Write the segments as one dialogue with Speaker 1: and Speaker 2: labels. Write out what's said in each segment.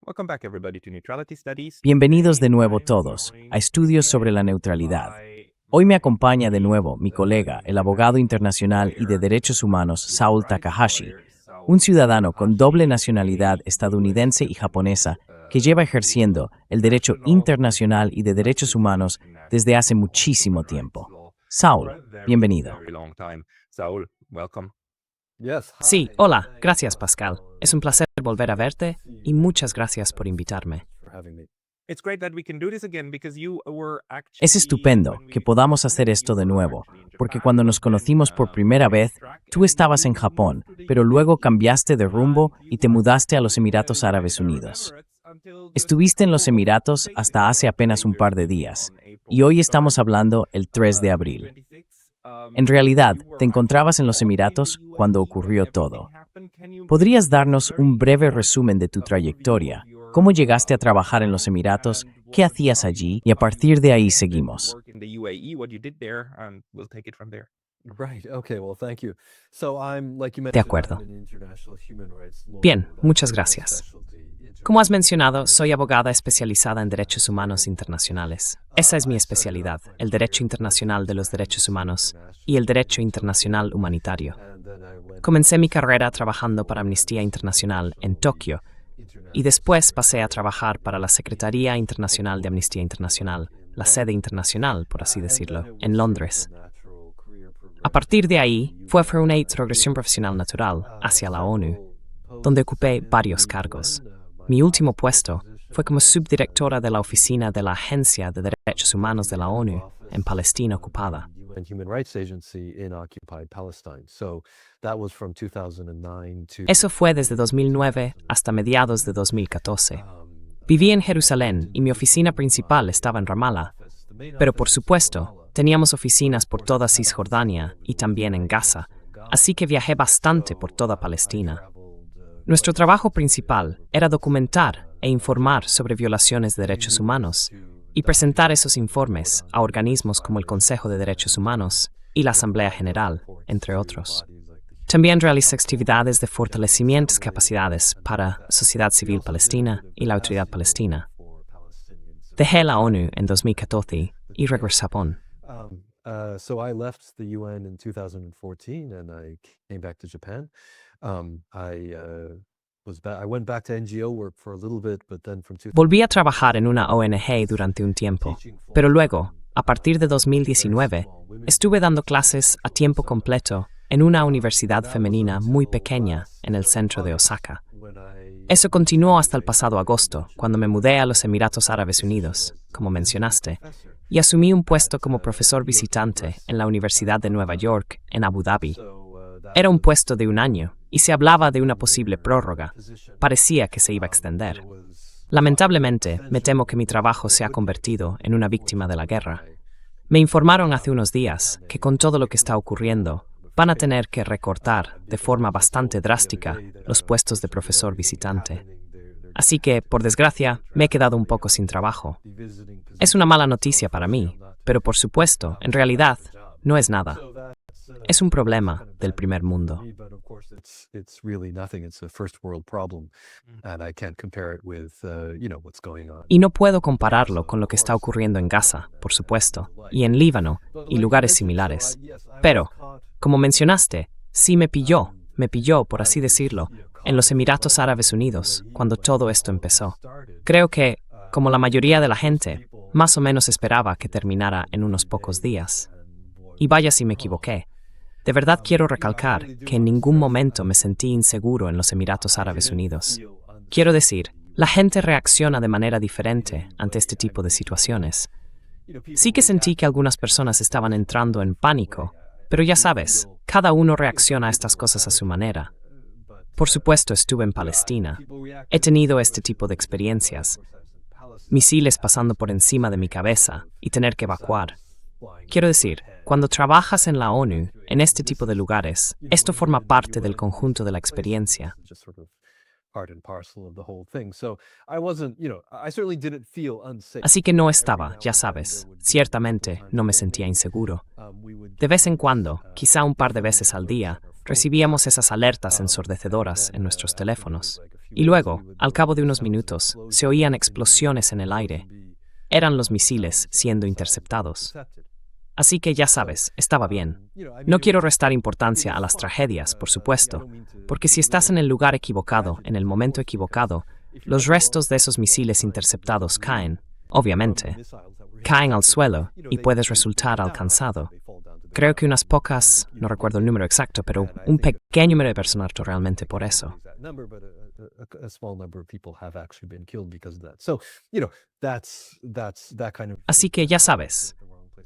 Speaker 1: Welcome back everybody to Neutrality Studies.
Speaker 2: Bienvenidos de nuevo todos a estudios sobre la neutralidad. Hoy me acompaña de nuevo mi colega, el abogado internacional y de derechos humanos Saul Takahashi, un ciudadano con doble nacionalidad estadounidense y japonesa que lleva ejerciendo el derecho internacional y de derechos humanos desde hace muchísimo tiempo. Saul, bienvenido.
Speaker 1: Saul, welcome.
Speaker 3: Sí, hola, gracias Pascal. Es un placer volver a verte y muchas gracias por invitarme.
Speaker 1: It's great that we can do this again because you were actually
Speaker 2: Es estupendo que podamos hacer esto de nuevo, porque cuando nos conocimos por primera vez, tú estabas en Japón, pero luego cambiaste de rumbo y te mudaste a los Emiratos Árabes Unidos. Estuviste en los Emiratos hasta hace apenas un par de días, y hoy estamos hablando el 3 de abril. En realidad, te encontrabas en los Emiratos cuando ocurrió todo. ¿Podrías darnos un breve resumen de tu trayectoria? ¿Cómo llegaste a trabajar en los Emiratos? ¿Qué hacías allí? Y a partir de ahí seguimos.
Speaker 3: De acuerdo. Bien, muchas gracias. Como has mencionado, soy abogada especializada en derechos humanos internacionales. Esa es mi especialidad, el derecho internacional de los derechos humanos y el derecho internacional humanitario. Comencé mi carrera trabajando para Amnistía Internacional en Tokio y después pasé a trabajar para la Secretaría Internacional de Amnistía Internacional, la sede internacional, por así decirlo, en Londres. A partir de ahí, fue una progresión profesional natural hacia la ONU, donde ocupé varios cargos. Mi último puesto fue como subdirectora de la oficina de la Agencia de Derechos Humanos de la ONU en Palestina ocupada. Eso fue desde 2009 hasta mediados de 2014. Viví en Jerusalén y mi oficina principal estaba en Ramallah, pero por supuesto, teníamos oficinas por toda Cisjordania y también en Gaza, así que viajé bastante por toda Palestina. Nuestro trabajo principal era documentar e informar sobre violaciones de derechos humanos y presentar esos informes a organismos como el Consejo de Derechos Humanos y la Asamblea General, entre otros. También realicé actividades de fortalecimiento de capacidades para sociedad civil palestina y la autoridad palestina. Dejé la ONU en 2014 y regresé a Japón.
Speaker 4: So I left the UN in 2014 and I came back to Japan. I went back to NGO work for a little bit, but then from
Speaker 3: Volví a trabajar en una ONG durante un tiempo, pero luego, a partir de 2019, estuve dando clases a tiempo completo en una universidad femenina muy pequeña en el centro de Osaka. Eso continuó hasta el pasado agosto, cuando me mudé a los Emiratos Árabes Unidos, como mencionaste, y asumí un puesto como profesor visitante en la Universidad de Nueva York, en Abu Dhabi. Era un puesto de un año, y se hablaba de una posible prórroga. Parecía que se iba a extender. Lamentablemente, me temo que mi trabajo se ha convertido en una víctima de la guerra. Me informaron hace unos días que con todo lo que está ocurriendo, van a tener que recortar de forma bastante drástica los puestos de profesor visitante. Así que, por desgracia, me he quedado un poco sin trabajo. Es una mala noticia para mí, pero por supuesto, en realidad, no es nada. Es un problema del primer mundo. Y no puedo compararlo con lo que está ocurriendo en Gaza, por supuesto, y en Líbano, y lugares similares. Pero, como mencionaste, sí me pilló, por así decirlo, en los Emiratos Árabes Unidos, cuando todo esto empezó. Creo que, como la mayoría de la gente, más o menos esperaba que terminara en unos pocos días. Y vaya si me equivoqué. De verdad quiero recalcar que en ningún momento me sentí inseguro en los Emiratos Árabes Unidos. Quiero decir, la gente reacciona de manera diferente ante este tipo de situaciones. Sí que sentí que algunas personas estaban entrando en pánico, pero ya sabes, cada uno reacciona a estas cosas a su manera. Por supuesto, estuve en Palestina. He tenido este tipo de experiencias. Misiles pasando por encima de mi cabeza y tener que evacuar. Quiero decir, cuando trabajas en la ONU, en este tipo de lugares, esto forma parte del conjunto de la experiencia. Así que no estaba, ya sabes, ciertamente no me sentía inseguro. De vez en cuando, quizá un par de veces al día, recibíamos esas alertas ensordecedoras en nuestros teléfonos. Y luego, al cabo de unos minutos, se oían explosiones en el aire. Eran los misiles siendo interceptados. Así que ya sabes, estaba bien. No quiero restar importancia a las tragedias, por supuesto, porque si estás en el lugar equivocado, en el momento equivocado, los restos de esos misiles interceptados caen, obviamente. Caen al suelo y puedes resultar alcanzado. Creo que unas pocas, no recuerdo el número exacto, pero un pequeño número de personas realmente por eso. Así que ya sabes,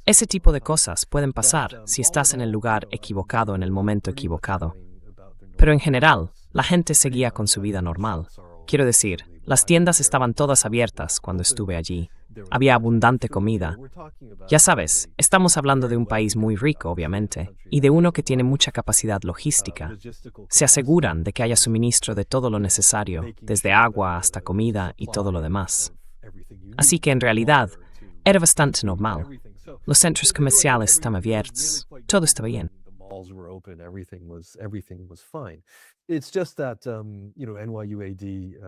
Speaker 3: ese tipo de cosas pueden pasar si estás en el lugar equivocado en el momento equivocado. Pero en general, la gente seguía con su vida normal. Quiero decir, las tiendas estaban todas abiertas cuando estuve allí. Había abundante comida. Ya sabes, estamos hablando de un país muy rico, obviamente, y de uno que tiene mucha capacidad logística. Se aseguran de que haya suministro de todo lo necesario, desde agua hasta comida y todo lo demás. Así que en realidad, era bastante normal. Los centros comerciales estaban abiertos, todo estaba bien.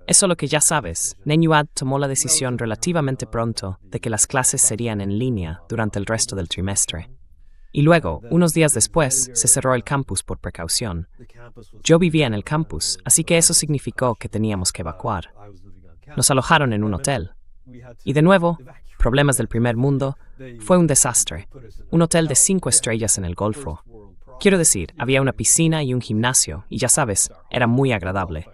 Speaker 3: Es solo que ya sabes, NYUAD tomó la decisión relativamente pronto de que las clases serían en línea durante el resto del trimestre. Y luego, unos días después, se cerró el campus por precaución. Yo vivía en el campus, así que eso significó que teníamos que evacuar. Nos alojaron en un hotel. Y de nuevo, problemas del primer mundo, fue un desastre. Un hotel de 5 estrellas en el Golfo. Quiero decir, había una piscina y un gimnasio, y ya sabes, era muy agradable.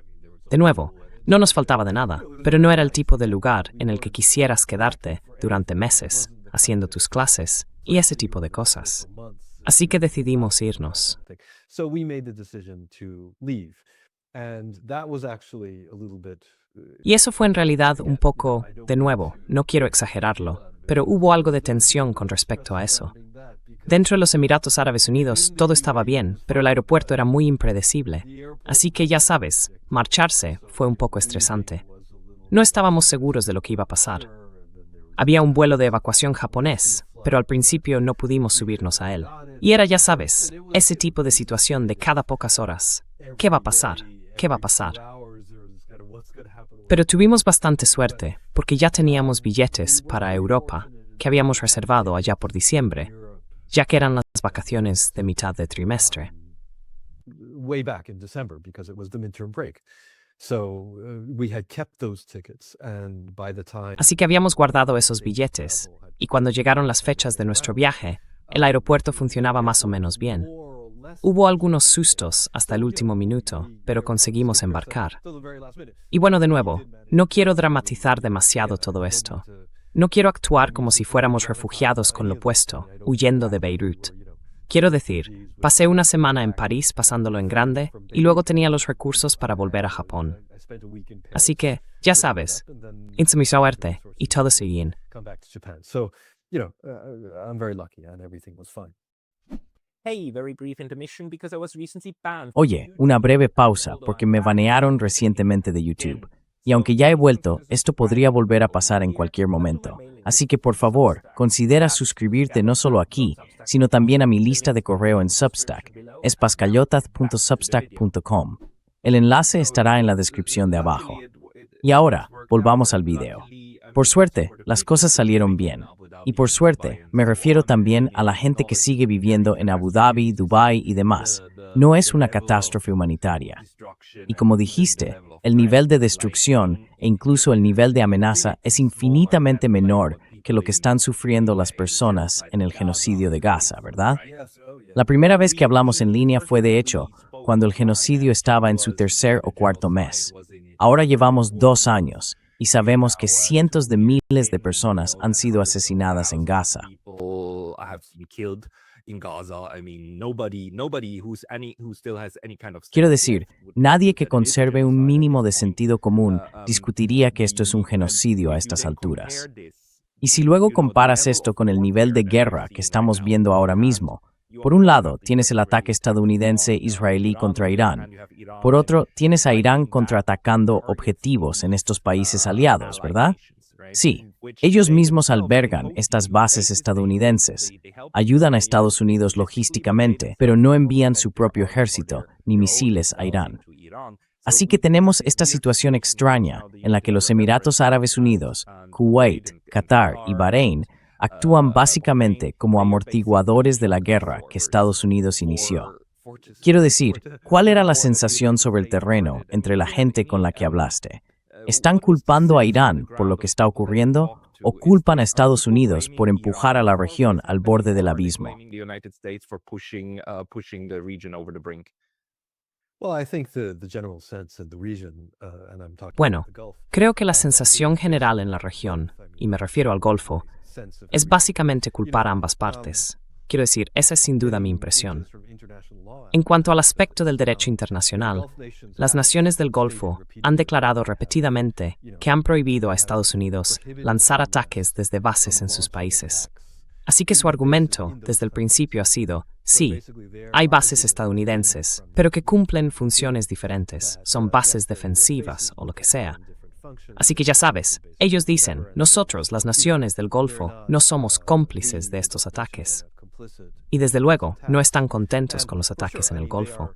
Speaker 3: De nuevo, no nos faltaba de nada, pero no era el tipo de lugar en el que quisieras quedarte durante meses, haciendo tus clases y ese tipo de cosas. Así que decidimos irnos. Y eso fue en realidad un poco, de nuevo, no quiero exagerarlo, pero hubo algo de tensión con respecto a eso. Dentro de los Emiratos Árabes Unidos todo estaba bien, pero el aeropuerto era muy impredecible. Así que ya sabes, marcharse fue un poco estresante. No estábamos seguros de lo que iba a pasar. Había un vuelo de evacuación japonés, pero al principio no pudimos subirnos a él. Y era, ya sabes, ese tipo de situación de cada pocas horas. ¿Qué va a pasar? ¿Qué va a pasar? Pero tuvimos bastante suerte, porque ya teníamos billetes para Europa, que habíamos reservado allá por diciembre, ya que eran las vacaciones de mitad de trimestre. Así que habíamos guardado esos billetes, y cuando llegaron las fechas de nuestro viaje, el aeropuerto funcionaba más o menos bien. Hubo algunos sustos hasta el último minuto, pero conseguimos embarcar. Y bueno, de nuevo, no quiero dramatizar demasiado todo esto. No quiero actuar como si fuéramos refugiados con lo puesto, huyendo de Beirut. Quiero decir, pasé una semana en París pasándolo en grande y luego tenía los recursos para volver a Japón. Así que, ya sabes, insumí suerte y todo sigue bien.
Speaker 2: Oye, una breve pausa porque me banearon recientemente de YouTube. Y aunque ya he vuelto, esto podría volver a pasar en cualquier momento. Así que por favor, considera suscribirte no solo aquí, sino también a mi lista de correo en Substack, es pascallotas.substack.com. El enlace estará en la descripción de abajo. Y ahora, volvamos al video. Por suerte, las cosas salieron bien. Y por suerte, me refiero también a la gente que sigue viviendo en Abu Dhabi, Dubái y demás. No es una catástrofe humanitaria. Y como dijiste, el nivel de destrucción e incluso el nivel de amenaza es infinitamente menor que lo que están sufriendo las personas en el genocidio de Gaza, ¿verdad? La primera vez que hablamos en línea fue, de hecho, cuando el genocidio estaba en su tercer o cuarto mes. Ahora llevamos 2 años y sabemos que cientos de miles de personas han sido asesinadas en Gaza. Quiero decir, nadie que conserve un mínimo de sentido común discutiría que esto es un genocidio a estas alturas. Y si luego comparas esto con el nivel de guerra que estamos viendo ahora mismo, por un lado tienes el ataque estadounidense-israelí contra Irán, por otro tienes a Irán contraatacando objetivos en estos países aliados, ¿verdad? Sí, Ellos mismos albergan estas bases estadounidenses, ayudan a Estados Unidos logísticamente, pero no envían su propio ejército ni misiles a Irán. Así que tenemos esta situación extraña en la que los Emiratos Árabes Unidos, Kuwait, Qatar y Bahrein actúan básicamente como amortiguadores de la guerra que Estados Unidos inició. Quiero decir, ¿cuál era la sensación sobre el terreno entre la gente con la que hablaste? ¿Están culpando a Irán por lo que está ocurriendo o culpan a Estados Unidos por empujar a la región al borde del abismo?
Speaker 3: Bueno, creo que la sensación general en la región, y me refiero al Golfo, es básicamente culpar a ambas partes. Quiero decir, esa es sin duda mi impresión. En cuanto al aspecto del derecho internacional, las naciones del Golfo han declarado repetidamente que han prohibido a Estados Unidos lanzar ataques desde bases en sus países. Así que su argumento desde el principio ha sido, sí, hay bases estadounidenses, pero que cumplen funciones diferentes, son bases defensivas o lo que sea. Así que ya sabes, ellos dicen, nosotros, las naciones del Golfo, no somos cómplices de estos ataques. Y desde luego, no están contentos con los ataques en el Golfo.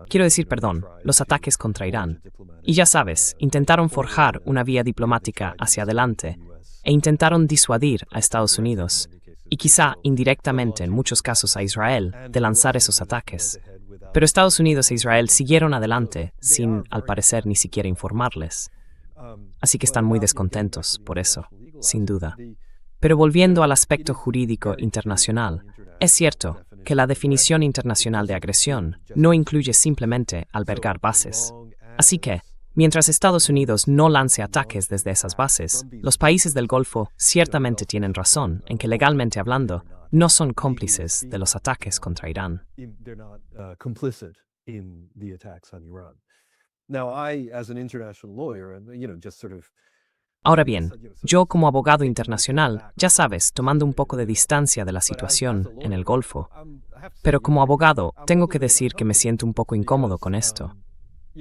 Speaker 3: Quiero decir, los ataques contra Irán. Y ya sabes, intentaron forjar una vía diplomática hacia adelante e intentaron disuadir a Estados Unidos, y quizá indirectamente en muchos casos a Israel, de lanzar esos ataques. Pero Estados Unidos e Israel siguieron adelante sin, al parecer, ni siquiera informarles. Así que están muy descontentos por eso, sin duda. Pero volviendo al aspecto jurídico internacional, es cierto que la definición internacional de agresión no incluye simplemente albergar bases. Así que, mientras Estados Unidos no lance ataques desde esas bases, los países del Golfo ciertamente tienen razón en que, legalmente hablando, no son cómplices de los ataques contra Irán. Ahora bien, yo como abogado internacional, ya sabes, tomando un poco de distancia de la situación en el Golfo, pero como abogado tengo que decir que me siento un poco incómodo con esto.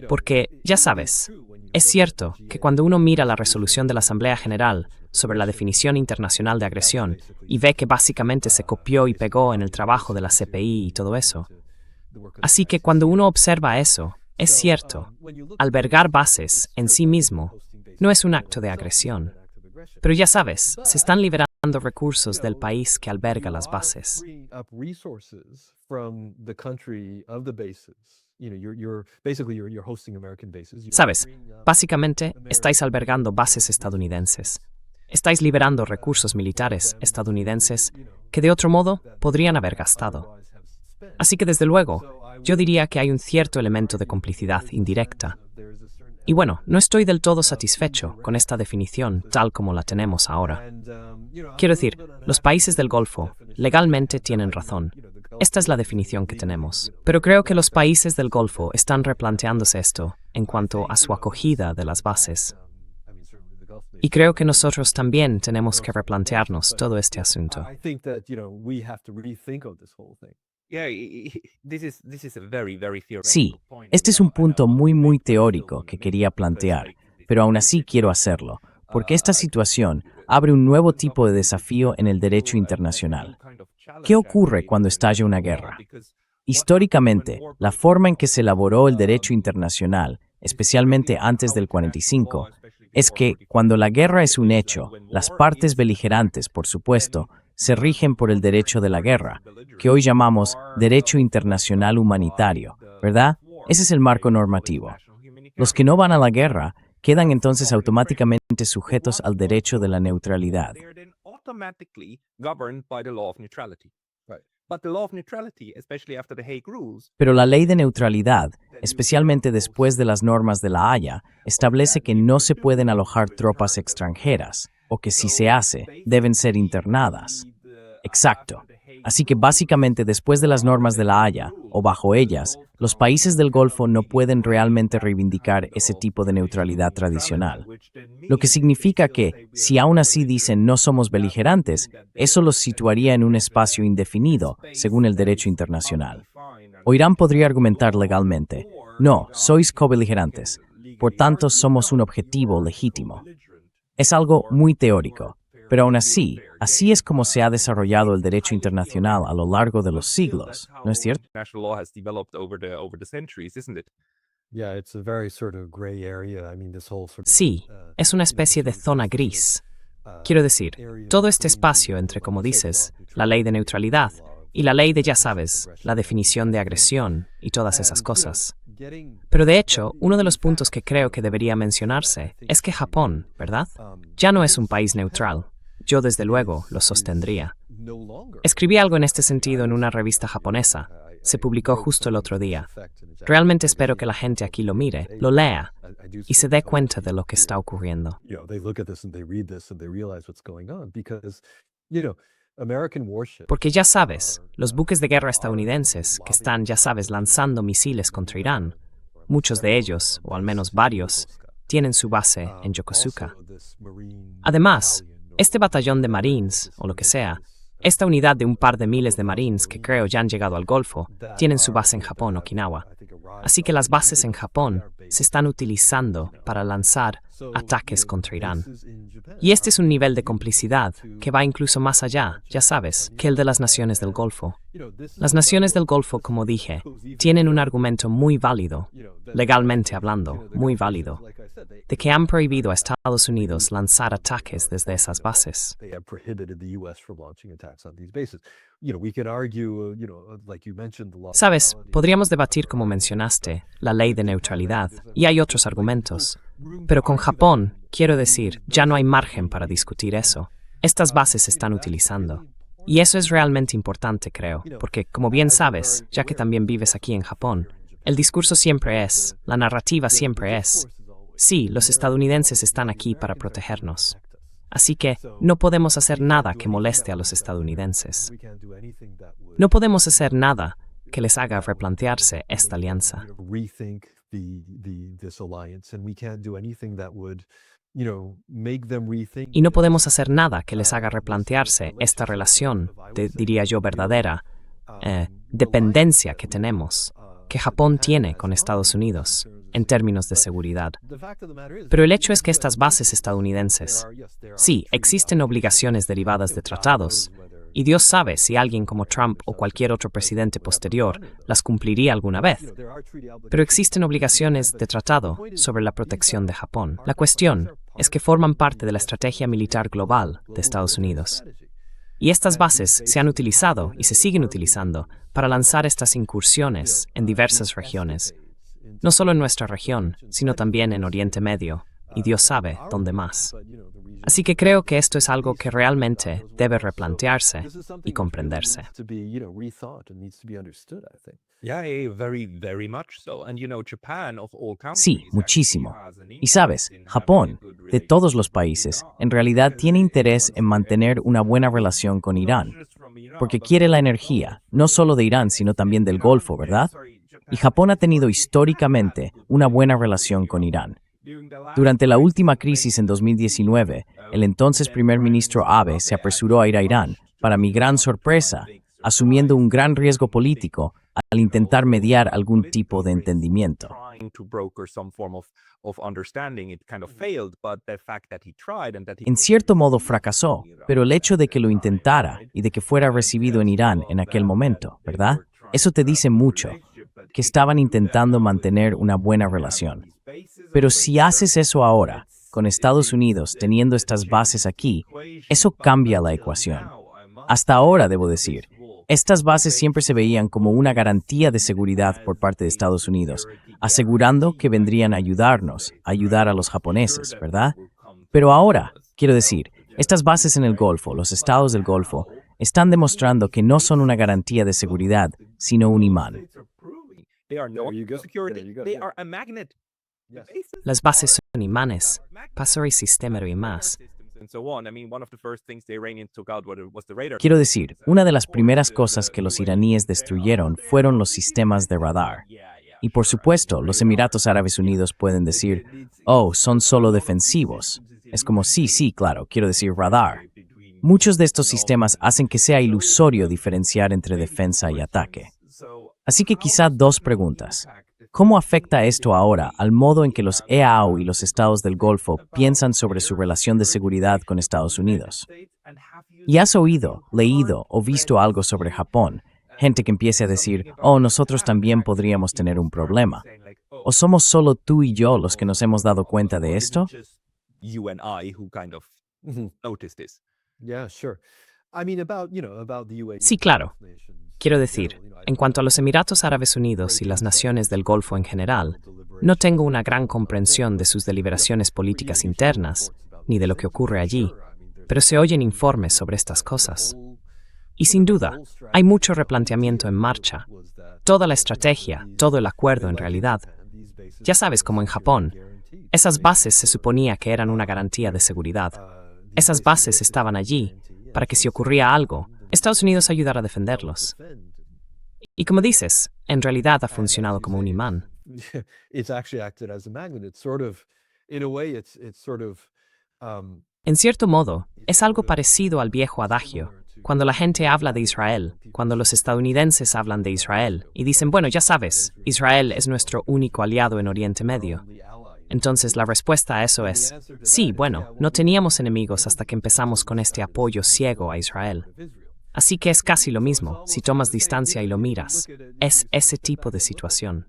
Speaker 3: Porque, ya sabes, es cierto que cuando uno mira la resolución de la Asamblea General sobre la definición internacional de agresión y ve que básicamente se copió y pegó en el trabajo de la CPI y todo eso. Así que cuando uno observa eso, es cierto, albergar bases en sí mismo no es un acto de agresión. Pero ya sabes, se están liberando recursos del país que alberga las bases. Sabes, básicamente estáis albergando bases estadounidenses. Estáis liberando recursos militares estadounidenses que de otro modo podrían haber gastado. Así que desde luego, yo diría que hay un cierto elemento de complicidad indirecta. Y bueno, no estoy del todo satisfecho con esta definición tal como la tenemos ahora. Quiero decir, los países del Golfo legalmente tienen razón. Esta es la definición que tenemos. Pero creo que los países del Golfo están replanteándose esto en cuanto a su acogida de las bases. Y creo que nosotros también tenemos que replantearnos todo este asunto.
Speaker 2: Sí, este es un punto muy teórico que quería plantear, pero aún así quiero hacerlo, porque esta situación abre un nuevo tipo de desafío en el derecho internacional. ¿Qué ocurre cuando estalla una guerra? Históricamente, la forma en que se elaboró el derecho internacional, especialmente antes del 45, es que, cuando la guerra es un hecho, las partes beligerantes, por supuesto, se rigen por el derecho de la guerra, que hoy llamamos derecho internacional humanitario, ¿verdad? Ese es el marco normativo. Los que no van a la guerra quedan entonces automáticamente sujetos al derecho de la neutralidad. Pero la ley de neutralidad, especialmente después de las normas de La Haya, establece que no se pueden alojar tropas extranjeras, o que si se hace, deben ser internadas. Exacto. Así que básicamente después de las normas de La Haya, o bajo ellas, los países del Golfo no pueden realmente reivindicar ese tipo de neutralidad tradicional. Lo que significa que, si aún así dicen no somos beligerantes, eso los situaría en un espacio indefinido, según el derecho internacional. O Irán podría argumentar legalmente, No, sois cobeligerantes. Por tanto, somos un objetivo legítimo. Es algo muy teórico, pero aún así, así es como se ha desarrollado el derecho internacional a lo largo de los siglos, ¿no es cierto?
Speaker 1: International law has developed over the centuries, isn't it?
Speaker 4: Yeah, it's a very sort of gray area. I mean, this whole sort of,
Speaker 3: Sí, es una especie de zona gris. Quiero decir, todo este espacio entre, como dices, la ley de neutralidad y la ley de, ya sabes, la definición de agresión y todas esas cosas. Pero de hecho, uno de los puntos que creo que debería mencionarse es que Japón, ¿verdad? Ya no es un país neutral. Yo desde luego lo sostendría. Escribí algo en este sentido en una revista japonesa. Se publicó justo el otro día. Realmente espero que la gente aquí lo mire, lo lea y se dé cuenta de lo que está ocurriendo. Porque ya sabes, los buques de guerra estadounidenses que están, ya sabes, lanzando misiles contra Irán, muchos de ellos, o al menos varios, tienen su base en Yokosuka. Además, este batallón de Marines, o lo que sea, esta unidad de un par de miles de Marines que creo ya han llegado al Golfo, tienen su base en Japón, Okinawa. Así que las bases en Japón se están utilizando para lanzar ataques contra Irán. Y este es un nivel de complicidad que va incluso más allá, ya sabes, que el de las naciones del Golfo. Las naciones del Golfo, como dije, tienen un argumento muy válido, legalmente hablando, muy válido, de que han prohibido a Estados Unidos lanzar ataques desde esas bases. Sabes, podríamos debatir, como mencionaste, la ley de neutralidad, y hay otros argumentos. Pero con Japón, quiero decir, ya no hay margen para discutir eso. Estas bases se están utilizando. Y eso es realmente importante, creo, porque, como bien sabes, ya que también vives aquí en Japón, el discurso siempre es, la narrativa siempre es, sí, los estadounidenses están aquí para protegernos. Así que no podemos hacer nada que moleste a los estadounidenses. No podemos hacer nada que les haga replantearse esta alianza. Y no podemos hacer nada que les haga replantearse esta relación de, diría yo, verdadera dependencia que tenemos, que Japón tiene con Estados Unidos en términos de seguridad. Pero el hecho es que estas bases estadounidenses, sí, existen obligaciones derivadas de tratados, y Dios sabe si alguien como Trump o cualquier otro presidente posterior las cumpliría alguna vez. Pero existen obligaciones de tratado sobre la protección de Japón. La cuestión es que forman parte de la estrategia militar global de Estados Unidos. Y estas bases se han utilizado y se siguen utilizando para lanzar estas incursiones en diversas regiones. No solo en nuestra región, sino también en Oriente Medio, y Dios sabe dónde más. Así que creo que esto es algo que realmente debe replantearse y comprenderse.
Speaker 2: Sí, muchísimo. Y sabes, Japón, de todos los países, en realidad tiene interés en mantener una buena relación con Irán, porque quiere la energía, no solo de Irán, sino también del Golfo, ¿verdad? Y Japón ha tenido históricamente una buena relación con Irán. Durante la última crisis en 2019, el entonces primer ministro Abe se apresuró a ir a Irán, para mi gran sorpresa, asumiendo un gran riesgo político al intentar mediar algún tipo de entendimiento. En cierto modo fracasó, pero el hecho de que lo intentara y de que fuera recibido en Irán en aquel momento, ¿verdad? Eso te dice mucho, que estaban intentando mantener una buena relación. Pero si haces eso ahora, con Estados Unidos teniendo estas bases aquí, eso cambia la ecuación. Hasta ahora, debo decir, estas bases siempre se veían como una garantía de seguridad por parte de Estados Unidos, asegurando que vendrían a ayudarnos, a ayudar a los japoneses, ¿verdad? Pero ahora, quiero decir, estas bases en el Golfo, los estados del Golfo, están demostrando que no son una garantía de seguridad, sino un imán.
Speaker 3: Las bases son imanes, pasó el sistema y más.
Speaker 2: Quiero decir, una de las primeras cosas que los iraníes destruyeron fueron los sistemas de radar. Y por supuesto, los Emiratos Árabes Unidos pueden decir, oh, son solo defensivos. Es como, sí, claro, quiero decir radar. Muchos de estos sistemas hacen que sea ilusorio diferenciar entre defensa y ataque. Así que quizá dos preguntas. ¿Cómo afecta esto ahora al modo en que los EAU y los estados del Golfo piensan sobre su relación de seguridad con Estados Unidos? ¿Y has oído, leído o visto algo sobre Japón? Gente que empiece a decir, oh, nosotros también podríamos tener un problema. ¿O somos solo tú y yo los que nos hemos dado cuenta de esto?
Speaker 4: Mhm. Yeah, sure. I mean, about the UAE.
Speaker 3: Sí, claro. Quiero decir, en cuanto a los Emiratos Árabes Unidos y las naciones del Golfo en general, no tengo una gran comprensión de sus deliberaciones políticas internas, ni de lo que ocurre allí, pero se oyen informes sobre estas cosas. Y sin duda, hay mucho replanteamiento en marcha. Toda la estrategia, todo el acuerdo en realidad. Ya sabes, como en Japón, esas bases se suponía que eran una garantía de seguridad. Esas bases estaban allí para que si ocurría algo, Estados Unidos ayudara a defenderlos. Y como dices, en realidad ha funcionado como un imán.
Speaker 4: It's actually acted as a magnet. It's sort of, in a way, it's sort of.
Speaker 3: En cierto modo, es algo parecido al viejo adagio. Cuando la gente habla de Israel, cuando los estadounidenses hablan de Israel y dicen, bueno, ya sabes, Israel es nuestro único aliado en Oriente Medio. Entonces la respuesta a eso es, sí, bueno, no teníamos enemigos hasta que empezamos con este apoyo ciego a Israel. Así que es casi lo mismo, si tomas distancia y lo miras. Es ese tipo de situación.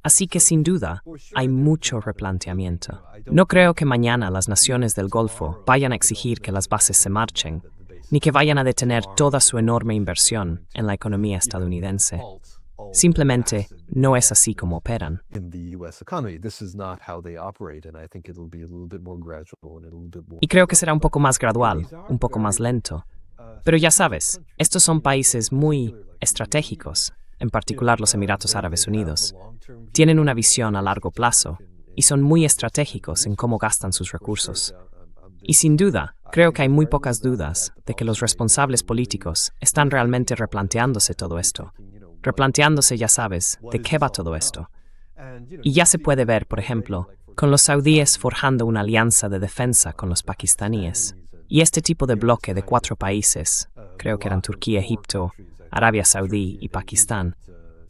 Speaker 3: Así que sin duda, hay mucho replanteamiento. No creo que mañana las naciones del Golfo vayan a exigir que las bases se marchen, ni que vayan a detener toda su enorme inversión en la economía estadounidense. Simplemente no es así como operan.
Speaker 4: In the US economy. This is not how they operate, and I think it'll be a little bit more gradual and a little bit more.
Speaker 3: Y creo que será un poco más gradual, un poco más lento. Pero ya sabes, estos son países muy estratégicos, en particular los Emiratos Árabes Unidos. Tienen una visión a largo plazo y son muy estratégicos en cómo gastan sus recursos. Y sin duda, creo que hay muy pocas dudas de que los responsables políticos están realmente replanteándose todo esto. Replanteándose, ya sabes, de qué va todo esto. Y ya se puede ver, por ejemplo, con los saudíes forjando una alianza de defensa con los pakistaníes. Y este tipo de bloque de 4 países, creo que eran Turquía, Egipto, Arabia Saudí y Pakistán,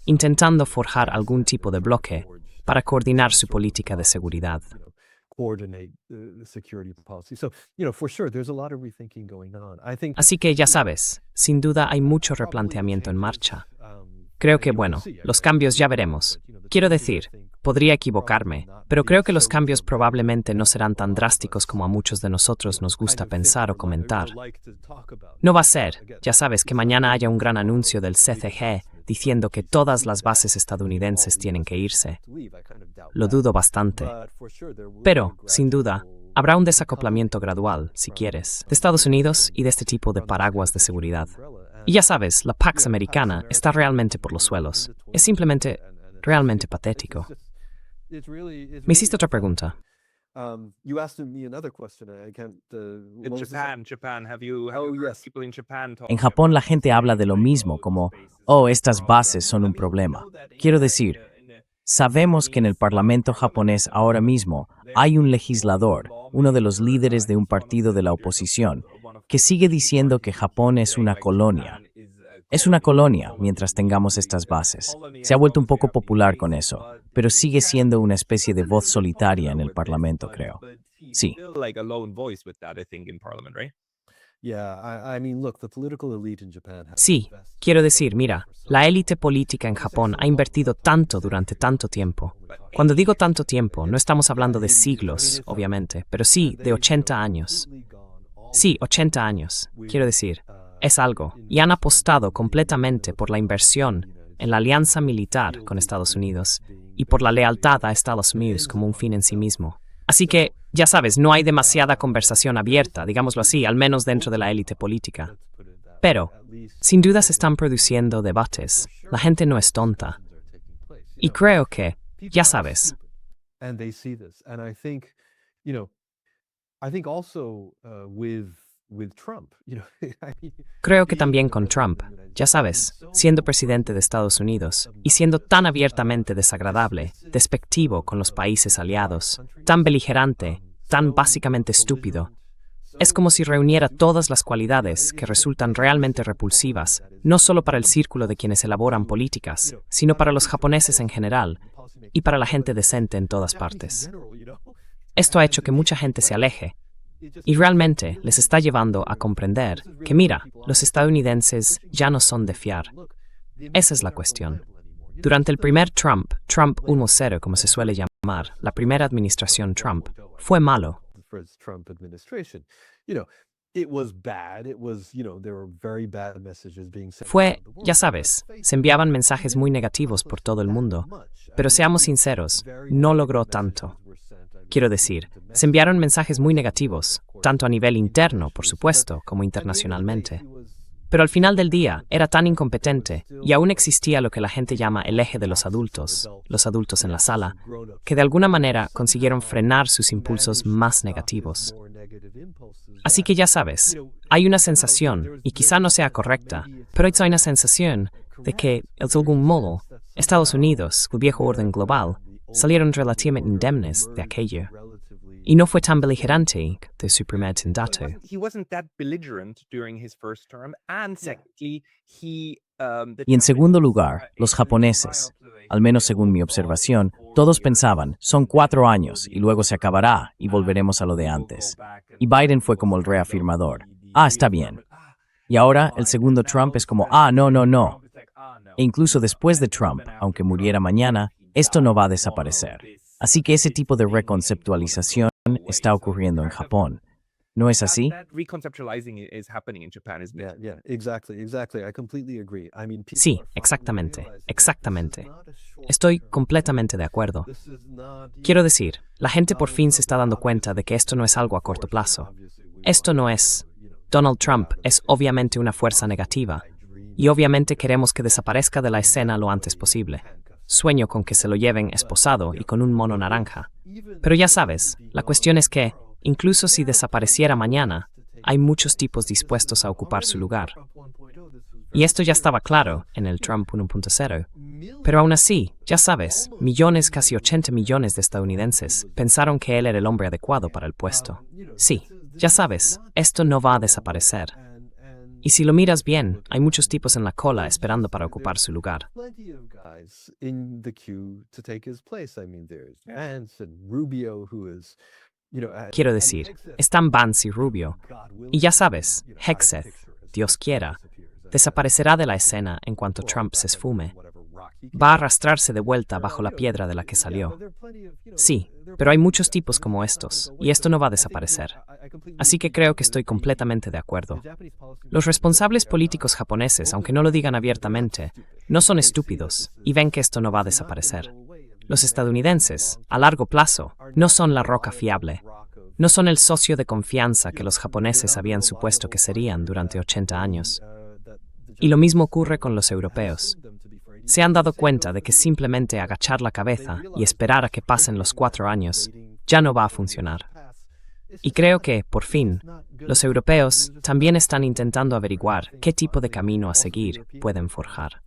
Speaker 3: intentando forjar algún tipo de bloque para coordinar su política de seguridad.
Speaker 4: Coordinate the security policy. So, for sure, there's a lot of rethinking going on. I think.
Speaker 3: Así que ya sabes, sin duda hay mucho replanteamiento en marcha. Creo que, bueno, los cambios ya veremos. Quiero decir, podría equivocarme, pero creo que los cambios probablemente no serán tan drásticos como a muchos de nosotros nos gusta pensar o comentar. No va a ser, ya sabes, que mañana haya un gran anuncio del CCG diciendo que todas las bases estadounidenses tienen que irse. Lo dudo bastante. Pero, sin duda, habrá un desacoplamiento gradual, si quieres, de Estados Unidos y de este tipo de paraguas de seguridad. Y ya sabes, la Pax americana está realmente por los suelos. Es simplemente, realmente patético. Me hiciste otra pregunta.
Speaker 4: You asked me another question. I can't.
Speaker 1: In Japan, have you
Speaker 4: Oh,
Speaker 1: heard
Speaker 4: yes.
Speaker 1: people in Japan talk
Speaker 2: En Japón la gente habla de lo mismo, como, oh, estas bases son un problema. Quiero decir, sabemos que en el Parlamento japonés ahora mismo hay un legislador, uno de los líderes de un partido de la oposición, que sigue diciendo que Japón es una colonia. Es una colonia mientras tengamos estas bases. Se ha vuelto un poco popular con eso, pero sigue siendo una especie de voz solitaria en el Parlamento, creo. Sí.
Speaker 1: like a lone voice with that, I think, in Parliament, right?
Speaker 4: Yeah, I mean, look, the political elite in Japan has
Speaker 3: Sí, quiero decir, mira, la élite política en Japón ha invertido tanto durante tanto tiempo. Cuando digo tanto tiempo, no estamos hablando de siglos, obviamente, pero sí de 80 años. Sí, 80 años, quiero decir. Es algo, y han apostado completamente por la inversión en la alianza militar con Estados Unidos y por la lealtad a Estados Unidos como un fin en sí mismo. Así que, ya sabes, no hay demasiada conversación abierta, digámoslo así, al menos dentro de la élite política. Pero, sin duda se están produciendo debates. La gente no es tonta. Y creo que, ya sabes,
Speaker 4: and they see this. And I think, I think also with Trump, I mean,
Speaker 3: creo que también con Trump, ya sabes, siendo presidente de Estados Unidos y siendo tan abiertamente desagradable, despectivo con los países aliados, tan beligerante, tan básicamente estúpido, Es como si reuniera todas las cualidades que resultan realmente repulsivas, no solo para el círculo de quienes elaboran políticas, sino para los japoneses en general y para la gente decente en todas partes. Esto ha hecho que mucha gente se aleje y realmente les está llevando a comprender que, mira, los estadounidenses ya no son de fiar. Esa es la cuestión. Durante el primer Trump 1.0, como se suele llamar, la primera administración Trump, fue malo. Fue, ya sabes, se enviaban mensajes muy negativos por todo el mundo, pero seamos sinceros, no logró tanto. Quiero decir, se enviaron mensajes muy negativos, tanto a nivel interno, por supuesto, como internacionalmente. Pero al final del día, era tan incompetente, y aún existía lo que la gente llama el eje de los adultos en la sala, que de alguna manera consiguieron frenar sus impulsos más negativos. Así que ya sabes, hay una sensación, y quizá no sea correcta, pero hay una sensación de que, de algún modo, Estados Unidos, el viejo orden global, salieron relativamente indemnes de aquello. Y no fue tan beligerante de su primer mandato.
Speaker 2: Y en segundo lugar, los japoneses, al menos según mi observación, todos pensaban, son 4 años y luego se acabará y volveremos a lo de antes. Y Biden fue como el reafirmador. Está bien. Y ahora el segundo Trump es como, no. E incluso después de Trump, aunque muriera mañana, esto no va a desaparecer. Así que ese tipo de reconceptualización está ocurriendo en Japón. ¿No es así?
Speaker 3: Sí, exactamente. Estoy completamente de acuerdo. Quiero decir, la gente por fin se está dando cuenta de que esto no es algo a corto plazo. Esto no es. Donald Trump es obviamente una fuerza negativa, y obviamente queremos que desaparezca de la escena lo antes posible. Sueño con que se lo lleven esposado y con un mono naranja. Pero ya sabes, la cuestión es que, incluso si desapareciera mañana, hay muchos tipos dispuestos a ocupar su lugar. Y esto ya estaba claro en el Trump 1.0. Pero aún así, ya sabes, millones, casi 80 millones de estadounidenses pensaron que él era el hombre adecuado para el puesto. Sí, ya sabes, esto no va a desaparecer. Y si lo miras bien, hay muchos tipos en la cola esperando para ocupar su lugar. Quiero decir, están Vance y Rubio. Y ya sabes, Hegseth, Dios quiera, desaparecerá de la escena en cuanto Trump se esfume. Va a arrastrarse de vuelta bajo la piedra de la que salió. Sí, pero hay muchos tipos como estos, y esto no va a desaparecer. Así que creo que estoy completamente de acuerdo. Los responsables políticos japoneses, aunque no lo digan abiertamente, no son estúpidos y ven que esto no va a desaparecer. Los estadounidenses, a largo plazo, no son la roca fiable. No son el socio de confianza que los japoneses habían supuesto que serían durante 80 años. Y lo mismo ocurre con los europeos. Se han dado cuenta de que simplemente agachar la cabeza y esperar a que pasen los 4 años ya no va a funcionar. Y creo que, por fin, los europeos también están intentando averiguar qué tipo de camino a seguir pueden forjar.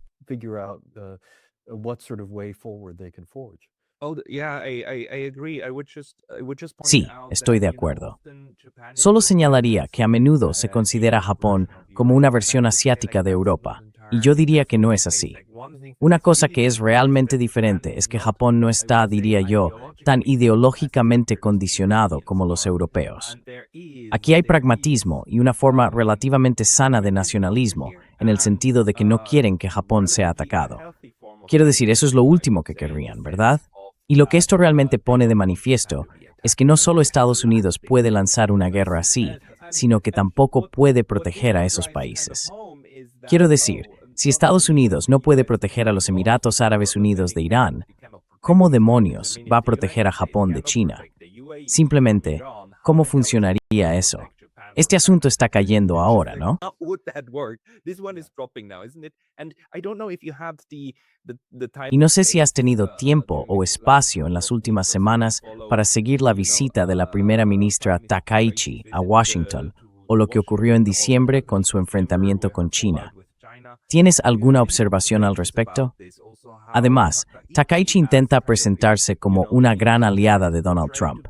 Speaker 2: Sí, estoy de acuerdo. Solo señalaría que a menudo se considera Japón como una versión asiática de Europa, y yo diría que no es así. Una cosa que es realmente diferente es que Japón no está, diría yo, tan ideológicamente condicionado como los europeos. Aquí hay pragmatismo y una forma relativamente sana de nacionalismo, en el sentido de que no quieren que Japón sea atacado. Quiero decir, eso es lo último que querrían, ¿verdad? Y lo que esto realmente pone de manifiesto es que no solo Estados Unidos puede lanzar una guerra así, sino que tampoco puede proteger a esos países. Quiero decir, si Estados Unidos no puede proteger a los Emiratos Árabes Unidos de Irán, ¿cómo demonios va a proteger a Japón de China? Simplemente, ¿cómo funcionaría eso? Este asunto está cayendo ahora, ¿no? Y no sé si has tenido tiempo o espacio en las últimas semanas para seguir la visita de la primera ministra Takaichi a Washington o lo que ocurrió en diciembre con su enfrentamiento con China. ¿Tienes alguna observación al respecto? Además, Takaichi intenta presentarse como una gran aliada de Donald Trump.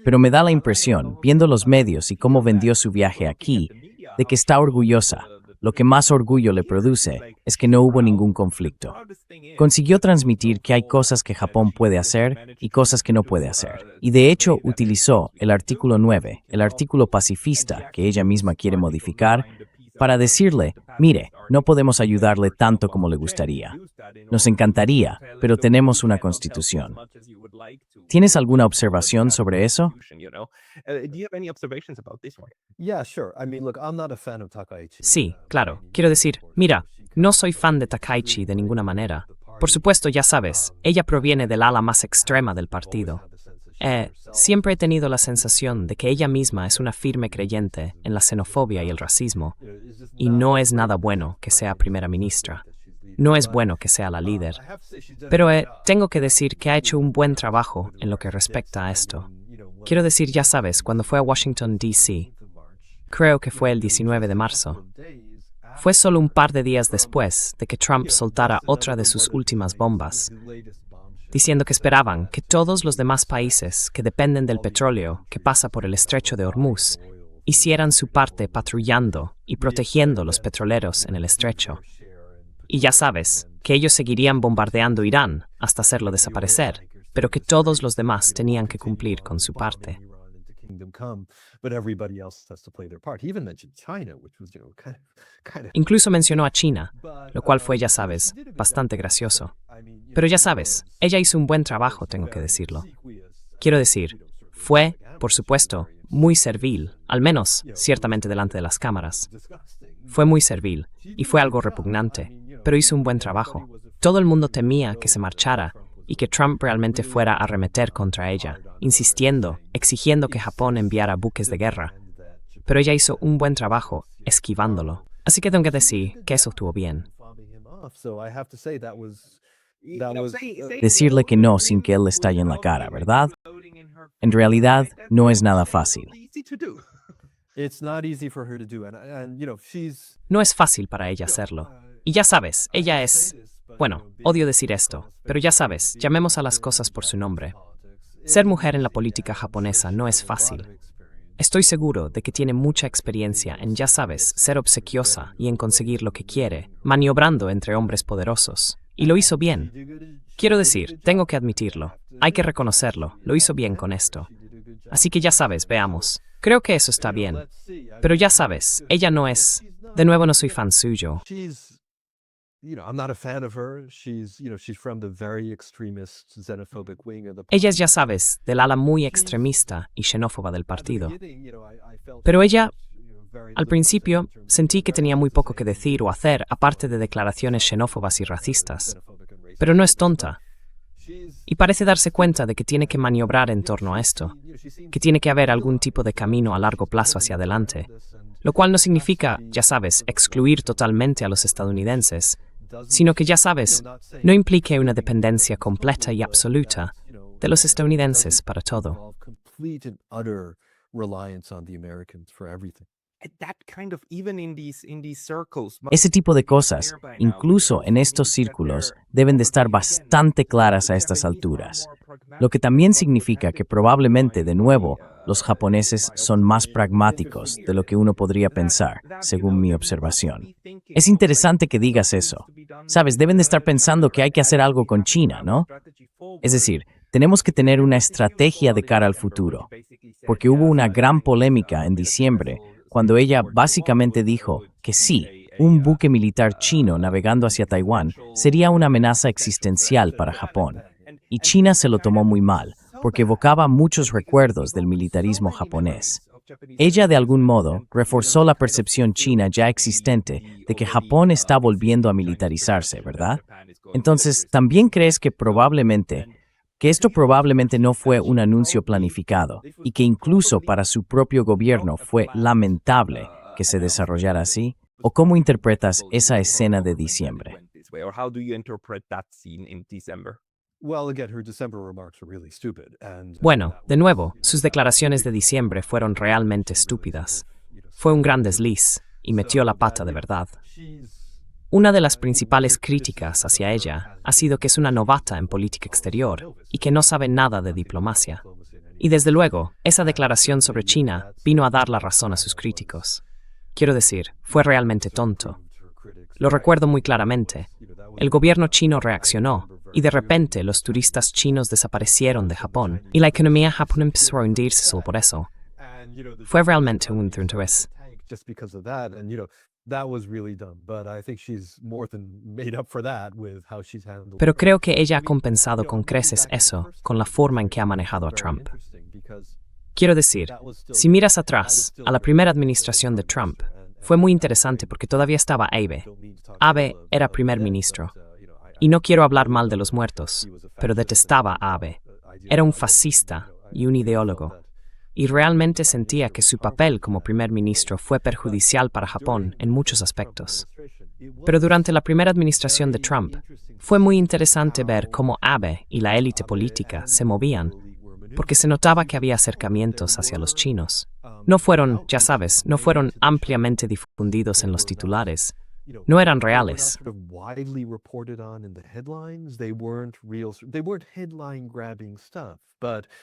Speaker 2: pero me da la impresión, viendo los medios y cómo vendió su viaje aquí, de que está orgullosa. Lo que más orgullo le produce es que no hubo ningún conflicto. Consiguió transmitir que hay cosas que Japón puede hacer y cosas que no puede hacer. Y de hecho utilizó el artículo 9, el artículo pacifista que ella misma quiere modificar, para decirle, mire, no podemos ayudarle tanto como le gustaría. Nos encantaría, pero tenemos una constitución. ¿Tienes alguna observación sobre eso?
Speaker 4: Yeah, sure. I mean, look, I'm not a fan of Takaichi.
Speaker 3: Sí, claro. Quiero decir, mira, no soy fan de Takaichi de ninguna manera. Por supuesto, ya sabes, ella proviene del ala más extrema del partido. Siempre he tenido la sensación de que ella misma es una firme creyente en la xenofobia y el racismo, y no es nada bueno que sea primera ministra. No es bueno que sea la líder. Pero tengo que decir que ha hecho un buen trabajo en lo que respecta a esto. Quiero decir, ya sabes, cuando fue a Washington, D.C., creo que fue el 19 de marzo, fue solo un par de días después de que Trump soltara otra de sus últimas bombas, diciendo que esperaban que todos los demás países que dependen del petróleo que pasa por el estrecho de Hormuz hicieran su parte patrullando y protegiendo los petroleros en el estrecho. Y ya sabes, que ellos seguirían bombardeando Irán hasta hacerlo desaparecer, pero que todos los demás tenían que cumplir con su parte. Incluso mencionó a China, lo cual fue, ya sabes, bastante gracioso. Pero ya sabes, ella hizo un buen trabajo, tengo que decirlo. Quiero decir, fue, por supuesto, muy servil, al menos, ciertamente delante de las cámaras. Fue muy servil, y fue algo repugnante, pero hizo un buen trabajo. Todo el mundo temía que se marchara y que Trump realmente fuera a arremeter contra ella, insistiendo, exigiendo que Japón enviara buques de guerra. Pero ella hizo un buen trabajo, esquivándolo. Así que tengo que decir que eso estuvo bien.
Speaker 2: Decirle que no sin que él le estalle en la cara, ¿verdad? En realidad, no es nada fácil.
Speaker 3: No es fácil para ella hacerlo. Y ya sabes, ella es... Bueno, odio decir esto, pero ya sabes, llamemos a las cosas por su nombre. Ser mujer en la política japonesa no es fácil. Estoy seguro de que tiene mucha experiencia en, ya sabes, ser obsequiosa y en conseguir lo que quiere, maniobrando entre hombres poderosos. Y lo hizo bien. Quiero decir, tengo que admitirlo. Hay que reconocerlo, lo hizo bien con esto. Así que ya sabes, veamos. Creo que eso está bien. Pero ya sabes, ella no es... De nuevo, no soy fan suyo. Ella es, ya sabes, del ala muy extremista y xenófoba del partido. Pero ella, al principio, sentí que tenía muy poco que decir o hacer aparte de declaraciones xenófobas y racistas. Pero no es tonta. Y parece darse cuenta de que tiene que maniobrar en torno a esto, que tiene que haber algún tipo de camino a largo plazo hacia adelante, lo cual no significa, ya sabes, excluir totalmente a los estadounidenses, sino que, ya sabes, no implique una dependencia completa y absoluta de los estadounidenses para todo.
Speaker 2: Ese tipo de cosas, incluso en estos círculos, deben de estar bastante claras a estas alturas. Lo que también significa que probablemente, de nuevo, los japoneses son más pragmáticos de lo que uno podría pensar, según mi observación. Es interesante que digas eso. Sabes, deben de estar pensando que hay que hacer algo con China, ¿no? Es decir, tenemos que tener una estrategia de cara al futuro, porque hubo una gran polémica en diciembre cuando ella básicamente dijo que sí, un buque militar chino navegando hacia Taiwán sería una amenaza existencial para Japón. Y China se lo tomó muy mal, porque evocaba muchos recuerdos del militarismo japonés. Ella, de algún modo, reforzó la percepción china ya existente de que Japón está volviendo a militarizarse, ¿verdad? Entonces, ¿también crees que esto probablemente no fue un anuncio planificado y que incluso para su propio gobierno fue lamentable que se desarrollara así? ¿O cómo interpretas esa escena de diciembre?
Speaker 3: Bueno, de nuevo, sus declaraciones de diciembre fueron realmente estúpidas. Fue un gran desliz y metió la pata de verdad. Una de las principales críticas hacia ella ha sido que es una novata en política exterior y que no sabe nada de diplomacia. Y desde luego, esa declaración sobre China vino a dar la razón a sus críticos. Quiero decir, fue realmente tonto. Lo recuerdo muy claramente. El gobierno chino reaccionó, y de repente los turistas chinos desaparecieron de Japón, y la economía japonesa empezó a hundirse solo por eso. Fue realmente un interés.
Speaker 4: Just because of that, and that was really dumb. But I think she's more than made up for that with how she's handled.
Speaker 3: Pero creo que ella ha compensado con creces eso, con la forma en que ha manejado a Trump. Quiero decir, si miras atrás, a la primera administración de Trump, fue muy interesante porque todavía estaba Abe. Abe era primer ministro. Y no quiero hablar mal de los muertos, pero detestaba a Abe. Era un fascista y un ideólogo. Y realmente sentía que su papel como primer ministro fue perjudicial para Japón en muchos aspectos. Pero durante la primera administración de Trump, fue muy interesante ver cómo Abe y la élite política se movían, porque se notaba que había acercamientos hacia los chinos. No fueron, ya sabes, no fueron ampliamente difundidos en los titulares. No eran reales.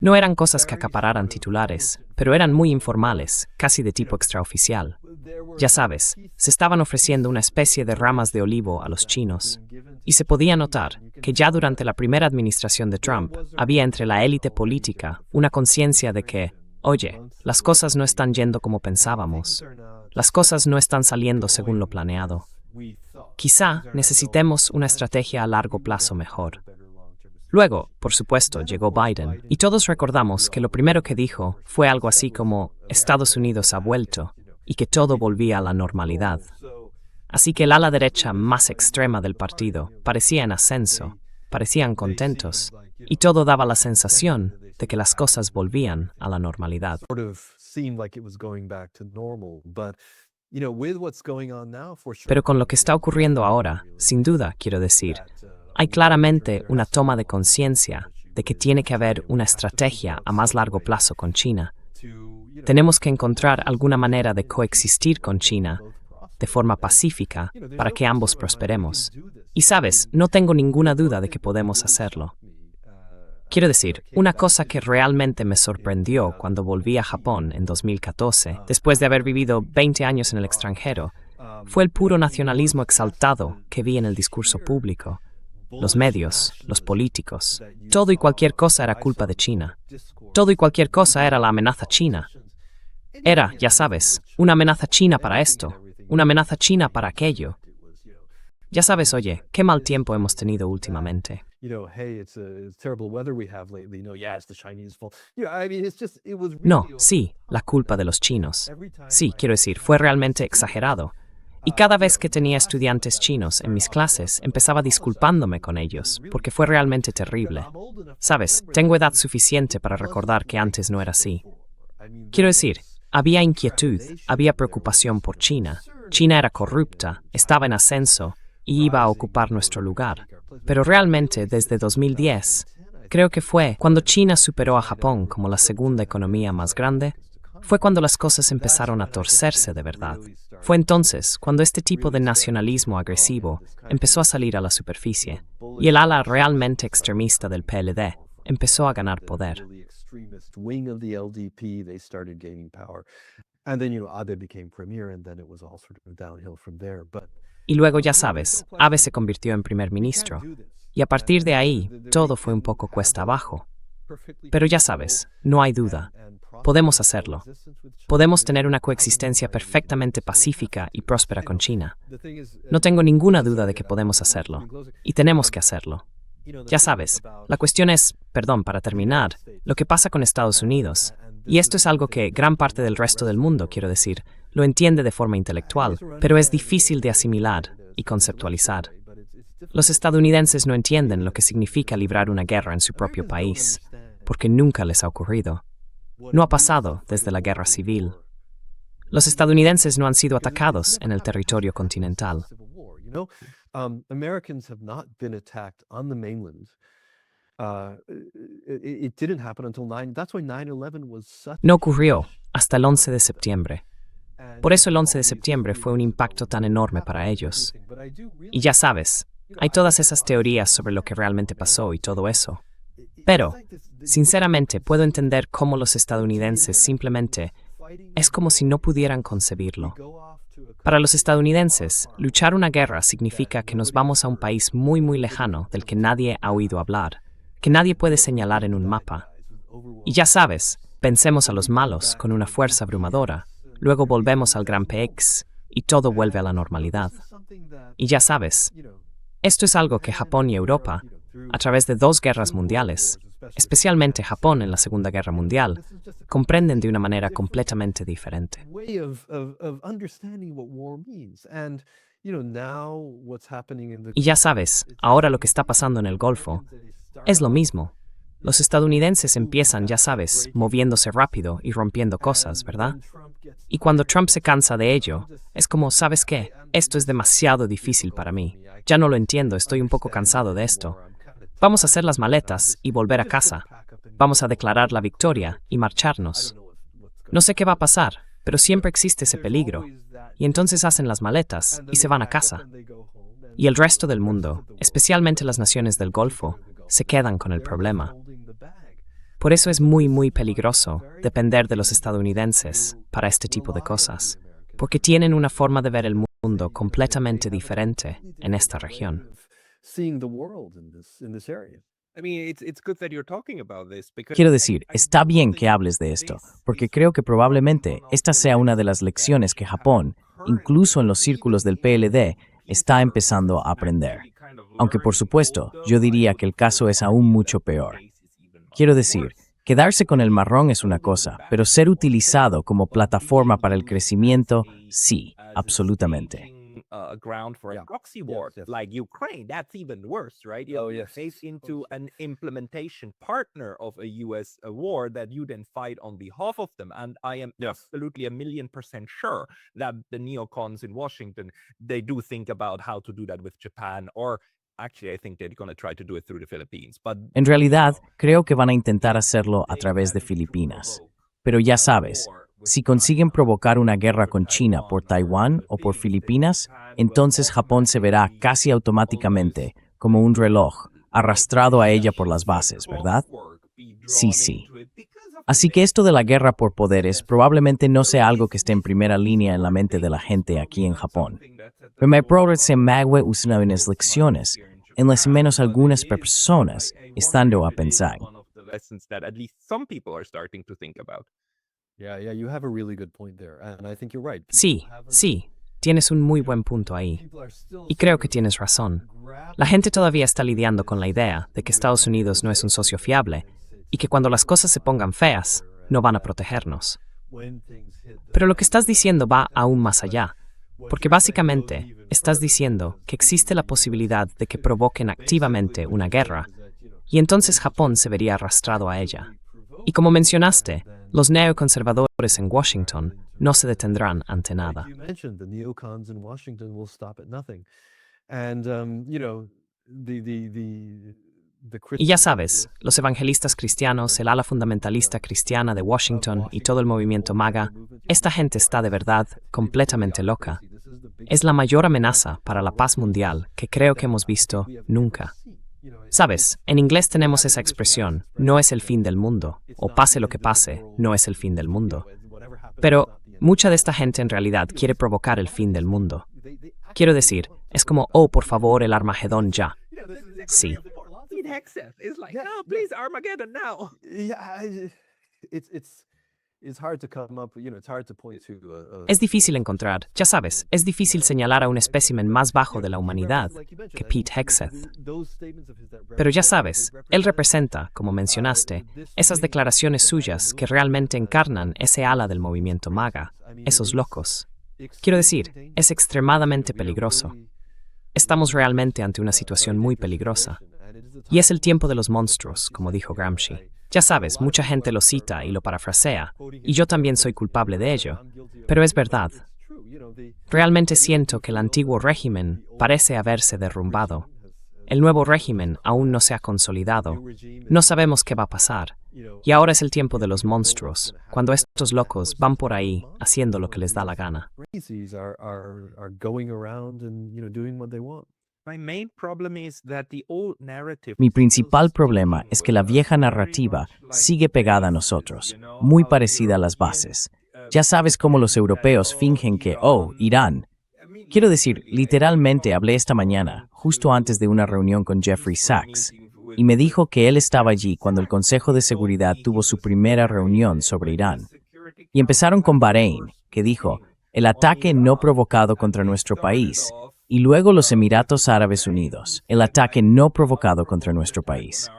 Speaker 3: No eran cosas que acapararan titulares, pero eran muy informales, casi de tipo extraoficial. Ya sabes, se estaban ofreciendo una especie de ramas de olivo a los chinos, y se podía notar que ya durante la primera administración de Trump había entre la élite política una conciencia de que, oye, las cosas no están yendo como pensábamos, las cosas no están saliendo según lo planeado. Quizá necesitemos una estrategia a largo plazo mejor. Luego, por supuesto, llegó Biden, y todos recordamos que lo primero que dijo fue algo así como Estados Unidos ha vuelto, y que todo volvía a la normalidad. Así que el ala derecha más extrema del partido parecía en ascenso, parecían contentos, y todo daba la sensación de que las cosas volvían a la normalidad. Pero con lo que está ocurriendo ahora, sin duda, quiero decir, hay claramente una toma de conciencia de que tiene que haber una estrategia a más largo plazo con China. Tenemos que encontrar alguna manera de coexistir con China de forma pacífica para que ambos prosperemos. Y sabes, no tengo ninguna duda de que podemos hacerlo. Quiero decir, una cosa que realmente me sorprendió cuando volví a Japón en 2014, después de haber vivido 20 años en el extranjero, fue el puro nacionalismo exaltado que vi en el discurso público. Los medios, los políticos, todo y cualquier cosa era culpa de China. Todo y cualquier cosa era la amenaza china. Era, ya sabes, una amenaza china para esto, una amenaza china para aquello. Ya sabes, oye, qué mal tiempo hemos tenido últimamente. No, sí, la culpa de los chinos. Sí, quiero decir, fue realmente exagerado. Y cada vez que tenía estudiantes chinos en mis clases, empezaba disculpándome con ellos, porque fue realmente terrible. Sabes, tengo edad suficiente para recordar que antes no era así. Quiero decir, había inquietud, había preocupación por China. China era corrupta, estaba en ascenso y iba a ocupar nuestro lugar. Pero realmente, desde 2010, creo que fue cuando China superó a Japón como la segunda economía más grande, fue cuando las cosas empezaron a torcerse de verdad. Fue entonces cuando este tipo de nacionalismo agresivo empezó a salir a la superficie y el ala realmente extremista del PLD empezó a ganar poder. Y luego, ya sabes, Abe se convirtió en primer ministro y a partir de ahí todo fue un poco cuesta abajo. Pero ya sabes, no hay duda. Podemos hacerlo. Podemos tener una coexistencia perfectamente pacífica y próspera con China. No tengo ninguna duda de que podemos hacerlo. Y tenemos que hacerlo. Ya sabes, la cuestión es, para terminar, lo que pasa con Estados Unidos. Y esto es algo que gran parte del resto del mundo, quiero decir, lo entiende de forma intelectual, pero es difícil de asimilar y conceptualizar. Los estadounidenses no entienden lo que significa librar una guerra en su propio país, porque nunca les ha ocurrido. No ha pasado desde la guerra civil. Los estadounidenses no han sido atacados en el territorio continental. No ocurrió hasta el 11 de septiembre. Por eso el 11 de septiembre fue un impacto tan enorme para ellos. Y ya sabes, hay todas esas teorías sobre lo que realmente pasó y todo eso. Pero, sinceramente, puedo entender cómo los estadounidenses simplemente es como si no pudieran concebirlo. Para los estadounidenses, luchar una guerra significa que nos vamos a un país muy muy lejano del que nadie ha oído hablar, que nadie puede señalar en un mapa. Y ya sabes, vencemos a los malos con una fuerza abrumadora, luego volvemos al Gran PX y todo vuelve a la normalidad. Y ya sabes, esto es algo que Japón y Europa, a través de 2 guerras mundiales, especialmente Japón en la Segunda Guerra Mundial, comprenden de una manera completamente diferente. Y ya sabes, ahora lo que está pasando en el Golfo es lo mismo. Los estadounidenses empiezan, ya sabes, moviéndose rápido y rompiendo cosas, ¿verdad? Y cuando Trump se cansa de ello, es como, ¿sabes qué? Esto es demasiado difícil para mí. Ya no lo entiendo, estoy un poco cansado de esto. Vamos a hacer las maletas y volver a casa. Vamos a declarar la victoria y marcharnos. No sé qué va a pasar, pero siempre existe ese peligro. Y entonces hacen las maletas y se van a casa. Y el resto del mundo, especialmente las naciones del Golfo, se quedan con el problema. Por eso es muy, muy peligroso depender de los estadounidenses para este tipo de cosas, porque tienen una forma de ver el mundo completamente diferente en esta región.
Speaker 2: Quiero decir, está bien que hables de esto, porque creo que probablemente esta sea una de las lecciones que Japón, incluso en los círculos del PLD, está empezando a aprender. Aunque por supuesto, yo diría que el caso es aún mucho peor. Quiero decir, quedarse con el marrón es una cosa, pero ser utilizado como plataforma para el crecimiento, sí, absolutamente.
Speaker 1: Ground for a proxy war like Ukraine. That's even worse, right? You're faced into an implementation partner of a US war that you then fight on behalf of them. And I am absolutely 1,000,000% sure that the neocons in Washington, they do think about how to do that with Japan, or actually I think they're going to try to do it through the Philippines. But
Speaker 2: En realidad, creo que van a intentar hacerlo a través de Filipinas. Pero ya sabes, si consiguen provocar una guerra con China por Taiwán o por Filipinas, entonces Japón se verá casi automáticamente como un reloj arrastrado a ella por las bases, ¿verdad? Sí, sí. Así que esto de la guerra por poderes probablemente no sea algo que esté en primera línea en la mente de la gente aquí en Japón. Pero me parece magwe usando en las lecciones, en las menos algunas personas estando a pensar.
Speaker 3: Sí, sí, tienes un muy buen punto ahí. Y creo que tienes razón. La gente todavía está lidiando con la idea de que Estados Unidos no es un socio fiable y que cuando las cosas se pongan feas, no van a protegernos. Pero lo que estás diciendo va aún más allá, porque básicamente estás diciendo que existe la posibilidad de que provoquen activamente una guerra, y entonces Japón se vería arrastrado a ella. Y como mencionaste, los neoconservadores en Washington no se detendrán ante nada. Y ya sabes, los evangelistas cristianos, el ala fundamentalista cristiana de Washington y todo el movimiento MAGA, esta gente está de verdad completamente loca. Es la mayor amenaza para la paz mundial que creo que hemos visto nunca. Sabes, en inglés tenemos esa expresión, no es el fin del mundo, o pase lo que pase, no es el fin del mundo. Pero mucha de esta gente en realidad quiere provocar el fin del mundo. Quiero decir, es como, oh, por favor, el Armagedón ya. Sí. Es difícil encontrar, ya sabes, es difícil señalar a un espécimen más bajo de la humanidad que Pete Hegseth. Pero ya sabes, él representa, como mencionaste, esas declaraciones suyas que realmente encarnan ese ala del movimiento MAGA, esos locos. Quiero decir, es extremadamente peligroso. Estamos realmente ante una situación muy peligrosa. Y es el tiempo de los monstruos, como dijo Gramsci. Ya sabes, mucha gente lo cita y lo parafrasea, y yo también soy culpable de ello, pero es verdad. Realmente siento que el antiguo régimen parece haberse derrumbado. El nuevo régimen aún no se ha consolidado. No sabemos qué va a pasar. Y ahora es el tiempo de los monstruos, cuando estos locos van por ahí haciendo lo que les da la gana.
Speaker 2: Mi principal problema es que la vieja narrativa sigue pegada a nosotros, muy parecida a las bases. Ya sabes cómo los europeos fingen que, Irán. Quiero decir, literalmente hablé esta mañana, justo antes de una reunión con Jeffrey Sachs, y me dijo que él estaba allí cuando el Consejo de Seguridad tuvo su primera reunión sobre Irán. Y empezaron con Bahrein, que dijo, el ataque no provocado contra nuestro país, y luego los Emiratos Árabes Unidos, el ataque no provocado contra nuestro país.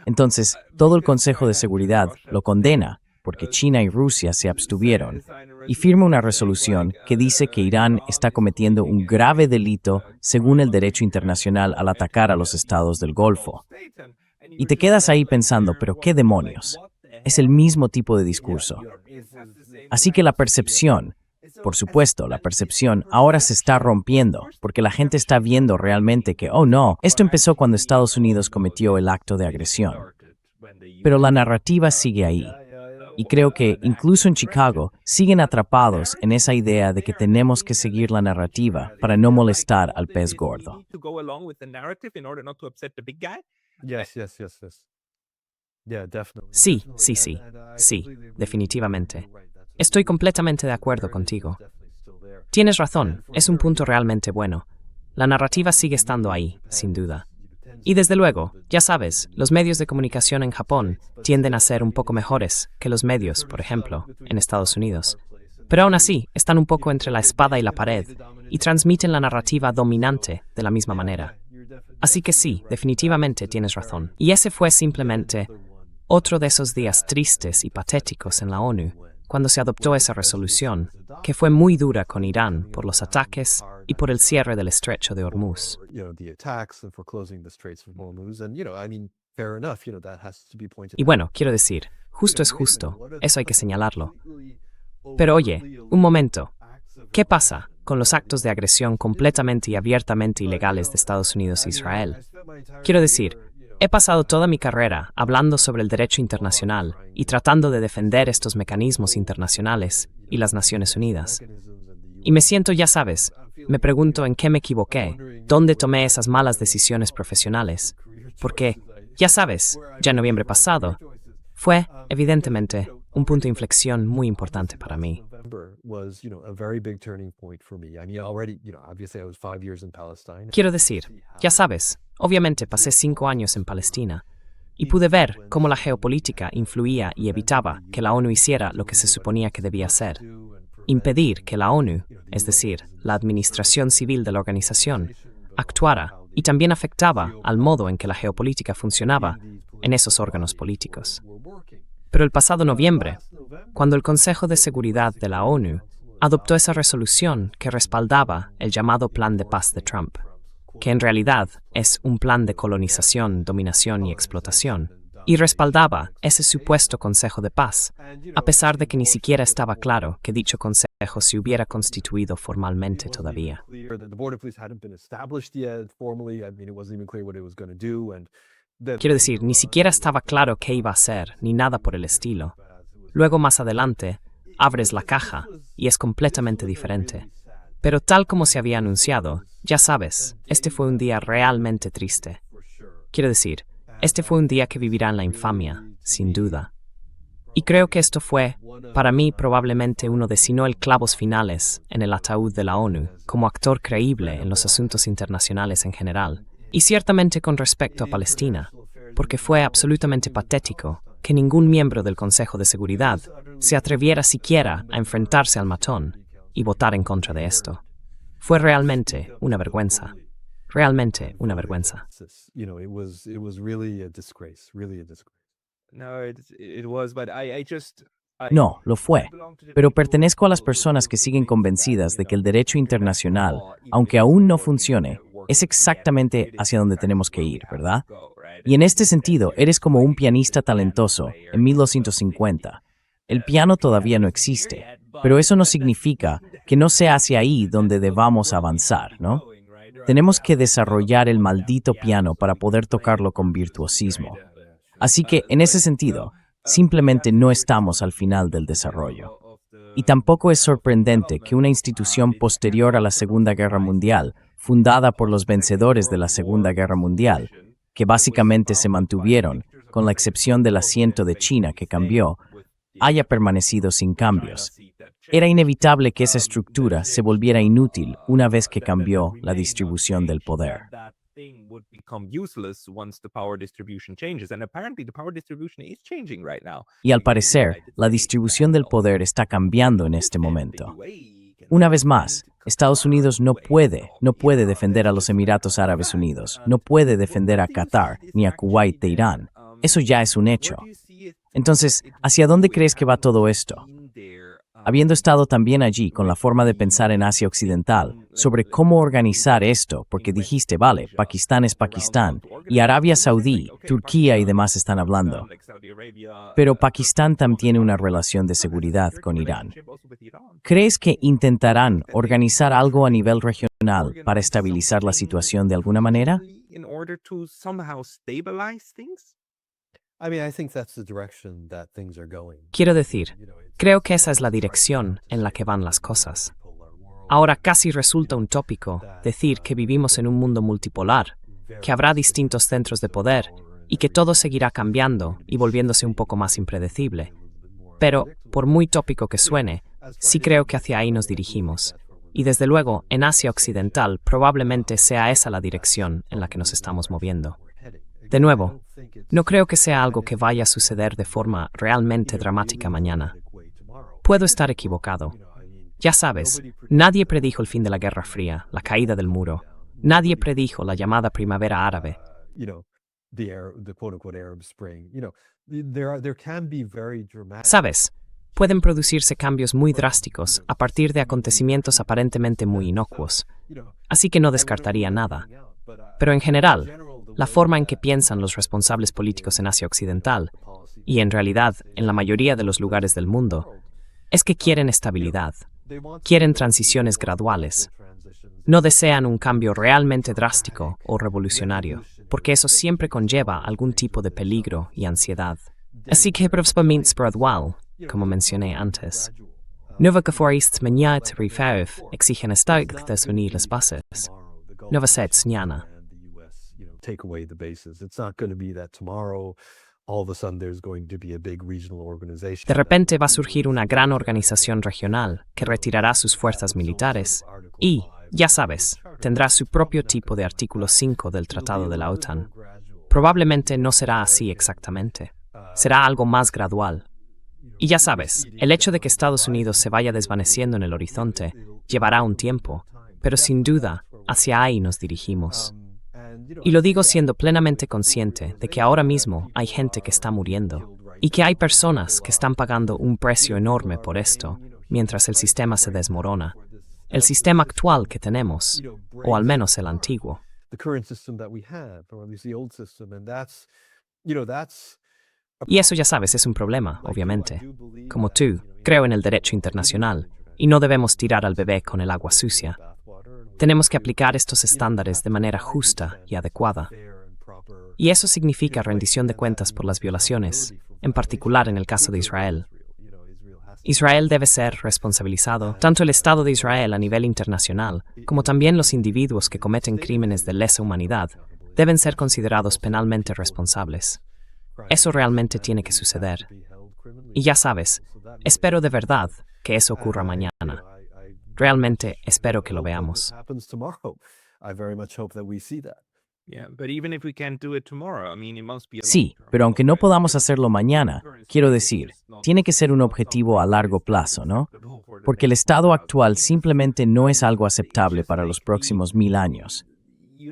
Speaker 2: Entonces, todo el Consejo de Seguridad lo condena, porque China y Rusia se abstuvieron, y firma una resolución que dice que Irán está cometiendo un grave delito según el derecho internacional al atacar a los estados del Golfo. Y te quedas ahí pensando, ¿pero qué demonios? Es el mismo tipo de discurso. Así que la percepción, por supuesto, la percepción ahora se está rompiendo, porque la gente está viendo realmente que, no, esto empezó cuando Estados Unidos cometió el acto de agresión. Pero la narrativa sigue ahí. Y creo que, incluso en Chicago, siguen atrapados en esa idea de que tenemos que seguir la narrativa para no molestar al pez gordo.
Speaker 3: Sí, definitivamente. Estoy completamente de acuerdo contigo. Tienes razón, es un punto realmente bueno. La narrativa sigue estando ahí, sin duda. Y desde luego, ya sabes, los medios de comunicación en Japón tienden a ser un poco mejores que los medios, por ejemplo, en Estados Unidos. Pero aún así, están un poco entre la espada y la pared y transmiten la narrativa dominante de la misma manera. Así que sí, definitivamente tienes razón. Y ese fue simplemente otro de esos días tristes y patéticos en la ONU, cuando se adoptó esa resolución, que fue muy dura con Irán por los ataques y por el cierre del estrecho de Hormuz. Y bueno, quiero decir, justo es justo, eso hay que señalarlo. Pero oye, un momento, ¿qué pasa con los actos de agresión completamente y abiertamente ilegales de Estados Unidos e Israel? Quiero decir, he pasado toda mi carrera hablando sobre el derecho internacional y tratando de defender estos mecanismos internacionales y las Naciones Unidas. Y me siento, ya sabes, me pregunto en qué me equivoqué, dónde tomé esas malas decisiones profesionales. Porque, ya sabes, ya en noviembre pasado, fue, evidentemente, un punto de inflexión muy importante para mí. Quiero decir, ya sabes, obviamente pasé 5 años en Palestina y pude ver cómo la geopolítica influía y evitaba que la ONU hiciera lo que se suponía que debía hacer. Impedir que la ONU, es decir, la administración civil de la organización, actuara y también afectaba al modo en que la geopolítica funcionaba en esos órganos políticos. Pero el pasado noviembre, cuando el Consejo de Seguridad de la ONU adoptó esa resolución que respaldaba el llamado Plan de Paz de Trump, que en realidad es un plan de colonización, dominación y explotación, y respaldaba ese supuesto Consejo de Paz, a pesar de que ni siquiera estaba claro que dicho Consejo se hubiera constituido formalmente todavía. Quiero decir, ni siquiera estaba claro qué iba a hacer, ni nada por el estilo. Luego, más adelante, abres la caja y es completamente diferente. Pero tal como se había anunciado, ya sabes, este fue un día realmente triste. Quiero decir, este fue un día que vivirá en la infamia, sin duda. Y creo que esto fue, para mí, probablemente uno de si no el clavos finales en el ataúd de la ONU, como actor creíble en los asuntos internacionales en general. Y ciertamente con respecto a Palestina, porque fue absolutamente patético que ningún miembro del Consejo de Seguridad se atreviera siquiera a enfrentarse al matón y votar en contra de esto. Fue realmente una vergüenza. Realmente una vergüenza.
Speaker 2: No, lo fue. Pero pertenezco a las personas que siguen convencidas de que el derecho internacional, aunque aún no funcione, es exactamente hacia donde tenemos que ir, ¿verdad? Y en este sentido, eres como un pianista talentoso en 1250. El piano todavía no existe, pero eso no significa que no sea hacia ahí donde debamos avanzar, ¿no? Tenemos que desarrollar el maldito piano para poder tocarlo con virtuosismo. Así que, en ese sentido, simplemente no estamos al final del desarrollo. Y tampoco es sorprendente que una institución posterior a la Segunda Guerra Mundial, fundada por los vencedores de la Segunda Guerra Mundial, que básicamente se mantuvieron, con la excepción del asiento de China que cambió, haya permanecido sin cambios. Era inevitable que esa estructura se volviera inútil una vez que cambió la distribución del poder. Y al parecer, la distribución del poder está cambiando en este momento. Una vez más, Estados Unidos no puede defender a los Emiratos Árabes Unidos, no puede defender a Qatar ni a Kuwait de Irán. Eso ya es un hecho. Entonces, ¿hacia dónde crees que va todo esto? Habiendo estado también allí con la forma de pensar en Asia Occidental, sobre cómo organizar esto, porque dijiste, vale, Pakistán es Pakistán, y Arabia Saudí, Turquía y demás están hablando. Pero Pakistán también tiene una relación de seguridad con Irán. ¿Crees que intentarán organizar algo a nivel regional para estabilizar la situación de alguna manera?
Speaker 3: Quiero decir, creo que esa es la dirección en la que van las cosas. Ahora casi resulta un tópico decir que vivimos en un mundo multipolar, que habrá distintos centros de poder y que todo seguirá cambiando y volviéndose un poco más impredecible. Pero, por muy tópico que suene, sí creo que hacia ahí nos dirigimos. Y desde luego, en Asia Occidental probablemente sea esa la dirección en la que nos estamos moviendo. De nuevo, no creo que sea algo que vaya a suceder de forma realmente dramática mañana. Puedo estar equivocado. Ya sabes, nadie predijo el fin de la Guerra Fría, la caída del muro. Nadie predijo la llamada Primavera Árabe. Sabes, pueden producirse cambios muy drásticos a partir de acontecimientos aparentemente muy inocuos. Así que no descartaría nada. Pero en general, la forma en que piensan los responsables políticos en Asia Occidental, y en realidad en la mayoría de los lugares del mundo, es que quieren estabilidad, quieren transiciones graduales. No desean un cambio realmente drástico o revolucionario, porque eso siempre conlleva algún tipo de peligro y ansiedad. Así que probablemente gradual, como mencioné antes. Nueva Gefahrist mañana Rifauf exigen Estados Unidos las bases. Nueva Sets mañana.
Speaker 4: Take away the bases. It's not going to be that tomorrow all of a sudden there's going to be a big regional organization.
Speaker 3: De repente va a surgir una gran organización regional que retirará sus fuerzas militares y, ya sabes, tendrá su propio tipo de artículo 5 del Tratado de la OTAN. Probablemente no será así exactamente. Será algo más gradual. Y ya sabes, el hecho de que Estados Unidos se vaya desvaneciendo en el horizonte llevará un tiempo, pero sin duda, hacia ahí nos dirigimos. Y lo digo siendo plenamente consciente de que ahora mismo hay gente que está muriendo y que hay personas que están pagando un precio enorme por esto, mientras el sistema se desmorona. El sistema actual que tenemos, o al menos el antiguo. Y eso ya sabes, es un problema, obviamente. Como tú, creo en el derecho internacional y no debemos tirar al bebé con el agua sucia. Tenemos que aplicar estos estándares de manera justa y adecuada. Y eso significa rendición de cuentas por las violaciones, en particular en el caso de Israel. Israel debe ser responsabilizado, tanto el Estado de Israel a nivel internacional, como también los individuos que cometen crímenes de lesa humanidad, deben ser considerados penalmente responsables. Eso realmente tiene que suceder. Y ya sabes, espero de verdad que eso ocurra mañana. Realmente espero que lo veamos.
Speaker 2: Sí, pero aunque no podamos hacerlo mañana, quiero decir, tiene que ser un objetivo a largo plazo, ¿no? Porque el estado actual simplemente no es algo aceptable para los próximos 1000 años.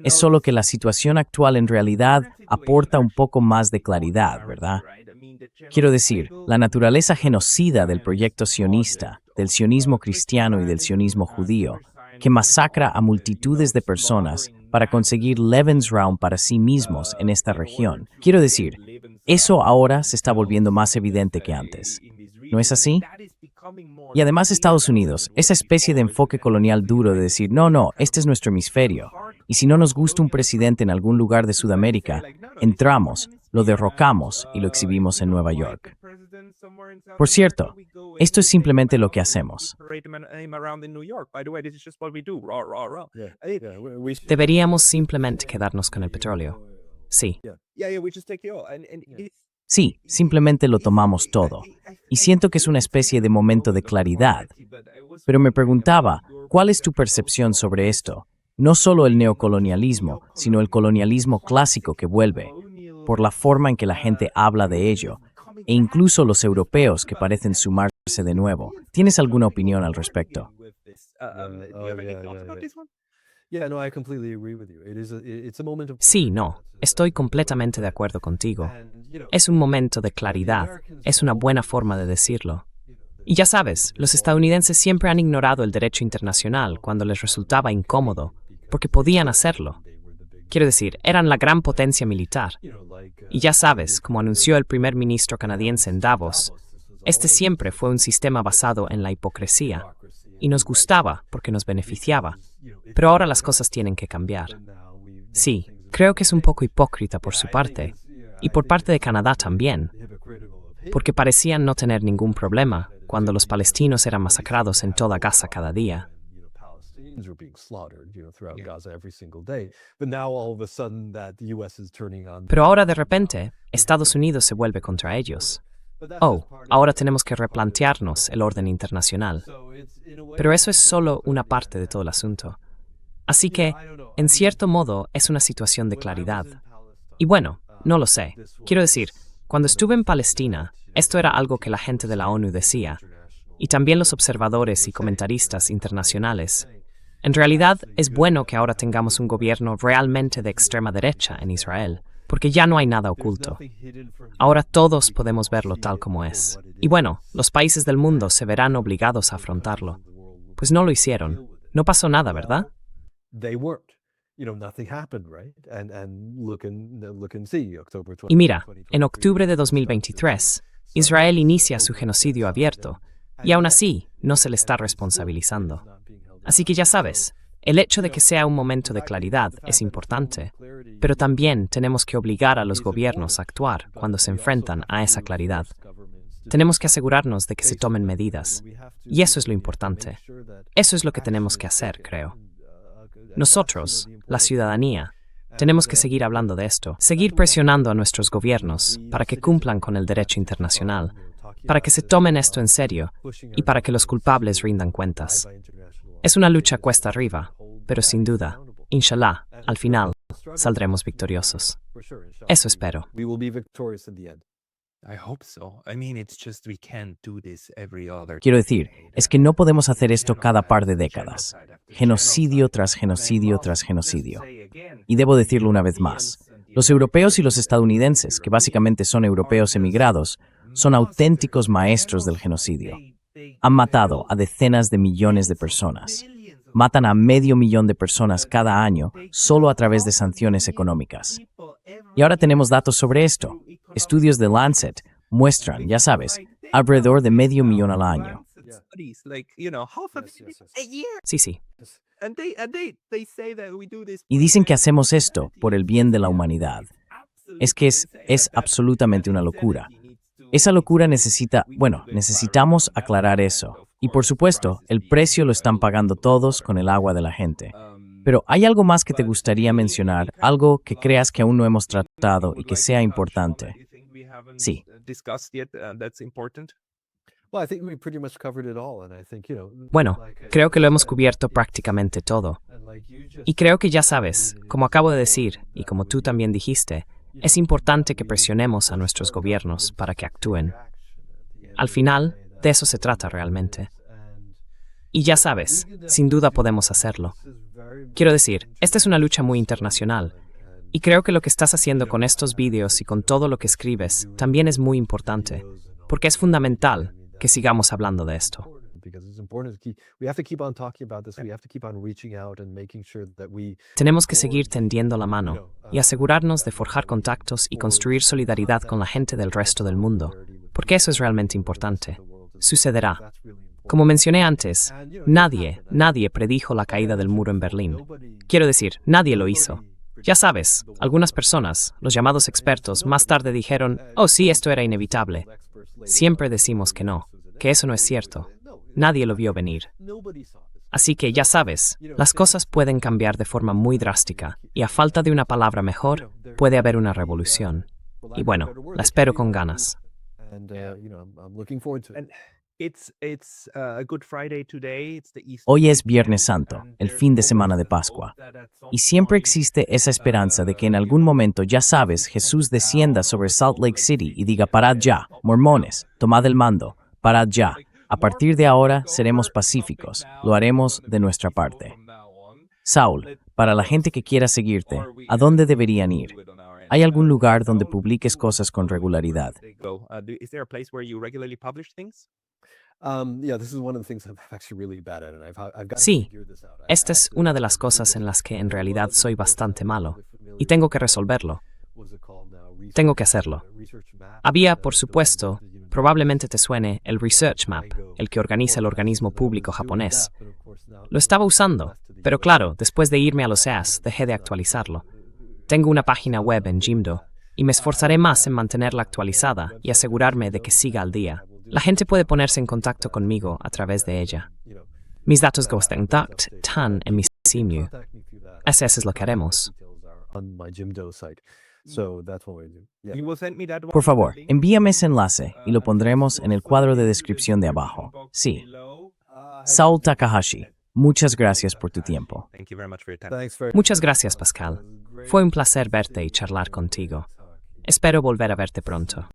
Speaker 2: Es solo que la situación actual en realidad aporta un poco más de claridad, ¿verdad? Quiero decir, la naturaleza genocida del proyecto sionista, del sionismo cristiano y del sionismo judío, que masacra a multitudes de personas para conseguir Lebensraum para sí mismos en esta región. Quiero decir, eso ahora se está volviendo más evidente que antes. ¿No es así? Y además Estados Unidos, esa especie de enfoque colonial duro de decir, no, este es nuestro hemisferio, y si no nos gusta un presidente en algún lugar de Sudamérica, entramos, lo derrocamos y lo exhibimos en Nueva York. Por cierto, Esto es simplemente lo que hacemos.
Speaker 3: Deberíamos simplemente quedarnos con el petróleo. Sí.
Speaker 2: Sí, simplemente lo tomamos todo. Y siento que es una especie de momento de claridad. Pero me preguntaba, ¿cuál es tu percepción sobre esto? No solo el neocolonialismo, sino el colonialismo clásico que vuelve, por la forma en que la gente habla de ello, e incluso los europeos que parecen sumarse de nuevo. ¿Tienes alguna opinión al respecto?
Speaker 3: Sí, no. Estoy completamente de acuerdo contigo. Es un momento de claridad. Es una buena forma de decirlo. Y ya sabes, los estadounidenses siempre han ignorado el derecho internacional cuando les resultaba incómodo, porque podían hacerlo. Quiero decir, eran la gran potencia militar. Y ya sabes, como anunció el primer ministro canadiense en Davos, este siempre fue un sistema basado en la hipocresía. Y nos gustaba porque nos beneficiaba. Pero ahora las cosas tienen que cambiar. Sí, creo que es un poco hipócrita por su parte. Y por parte de Canadá también. Porque parecían no tener ningún problema cuando los palestinos eran masacrados en toda Gaza cada día. Pero ahora de repente, Estados Unidos se vuelve contra ellos. Oh, ahora tenemos que replantearnos el orden internacional. Pero eso es solo una parte de todo el asunto. Así que, en cierto modo, es una situación de claridad. Y bueno, no lo sé. Quiero decir, cuando estuve en Palestina, esto era algo que la gente de la ONU decía, y también los observadores y comentaristas internacionales. En realidad, es bueno que ahora tengamos un gobierno realmente de extrema derecha en Israel, porque ya no hay nada oculto. Ahora todos podemos verlo tal como es. Y bueno, los países del mundo se verán obligados a afrontarlo. Pues no lo hicieron. No pasó nada, ¿verdad? Y mira, en octubre de 2023, Israel inicia su genocidio abierto, y aún así no se le está responsabilizando. Así que ya sabes, el hecho de que sea un momento de claridad es importante, pero también tenemos que obligar a los gobiernos a actuar cuando se enfrentan a esa claridad. Tenemos que asegurarnos de que se tomen medidas, y eso es lo importante. Eso es lo que tenemos que hacer, creo. Nosotros, la ciudadanía, tenemos que seguir hablando de esto, seguir presionando a nuestros gobiernos para que cumplan con el derecho internacional, para que se tomen esto en serio y para que los culpables rindan cuentas. Es una lucha cuesta arriba, pero sin duda, inshallah, al final, saldremos victoriosos. Eso espero.
Speaker 2: Quiero decir, es que no podemos hacer esto cada par de décadas. Genocidio tras genocidio tras genocidio. Y debo decirlo una vez más. Los europeos y los estadounidenses, que básicamente son europeos emigrados, son auténticos maestros del genocidio. Han matado a decenas de millones de personas. Matan a 500.000 de personas cada año solo a través de sanciones económicas. Y ahora tenemos datos sobre esto. Estudios de Lancet muestran, ya sabes, alrededor de 500.000 al año.
Speaker 3: Sí, sí.
Speaker 2: Y dicen que hacemos esto por el bien de la humanidad. Es que es absolutamente una locura. Esa locura necesitamos aclarar eso. Y por supuesto, el precio lo están pagando todos con el agua de la gente. Pero ¿hay algo más que te gustaría mencionar? Algo que creas que aún no hemos tratado y que sea importante. Sí.
Speaker 3: Bueno, creo que lo hemos cubierto prácticamente todo. Y creo que ya sabes, como acabo de decir, y como tú también dijiste, es importante que presionemos a nuestros gobiernos para que actúen. Al final, de eso se trata realmente. Y ya sabes, sin duda podemos hacerlo. Quiero decir, esta es una lucha muy internacional. Y creo que lo que estás haciendo con estos vídeos y con todo lo que escribes también es muy importante, porque es fundamental que sigamos hablando de esto. Tenemos que seguir tendiendo la mano y asegurarnos de forjar contactos y construir solidaridad con la gente del resto del mundo, porque eso es realmente importante. Sucederá. Como mencioné antes, nadie predijo la caída del muro en Berlín. Quiero decir, nadie lo hizo. Ya sabes, algunas personas, los llamados expertos, más tarde dijeron, oh sí, esto era inevitable. Siempre decimos que no. que eso no es cierto. Nadie lo vio venir. Así que ya sabes, las cosas pueden cambiar de forma muy drástica, y a falta de una palabra mejor, puede haber una revolución. Y bueno, la espero con ganas.
Speaker 2: Hoy es Viernes Santo, el fin de semana de Pascua. Y siempre existe esa esperanza de que en algún momento, ya sabes, Jesús descienda sobre Salt Lake City y diga: parad ya, mormones, tomad el mando, parad ya. A partir de ahora seremos pacíficos, lo haremos de nuestra parte. Saul, para la gente que quiera seguirte, ¿a dónde deberían ir? ¿Hay algún lugar donde publiques cosas con regularidad?
Speaker 3: Sí, esta es una de las cosas en las que en realidad soy bastante malo, y tengo que resolverlo. Tengo que hacerlo. Había, por supuesto, probablemente te suene, el Research Map, el que organiza el organismo público japonés. Lo estaba usando, pero claro, después de irme a los EAS, dejé de actualizarlo. Tengo una página web en Jimdo, y me esforzaré más en mantenerla actualizada y asegurarme de que siga al día. La gente puede ponerse en contacto conmigo a través de ella. Mis datos están en mi Simu. Eso es lo que haremos.
Speaker 2: Por favor, envíame ese enlace y lo pondremos en el cuadro de descripción de abajo. Sí. Saul Takahashi, muchas gracias por tu tiempo.
Speaker 3: Muchas gracias, Pascal. Fue un placer verte y charlar contigo. Espero volver a verte pronto.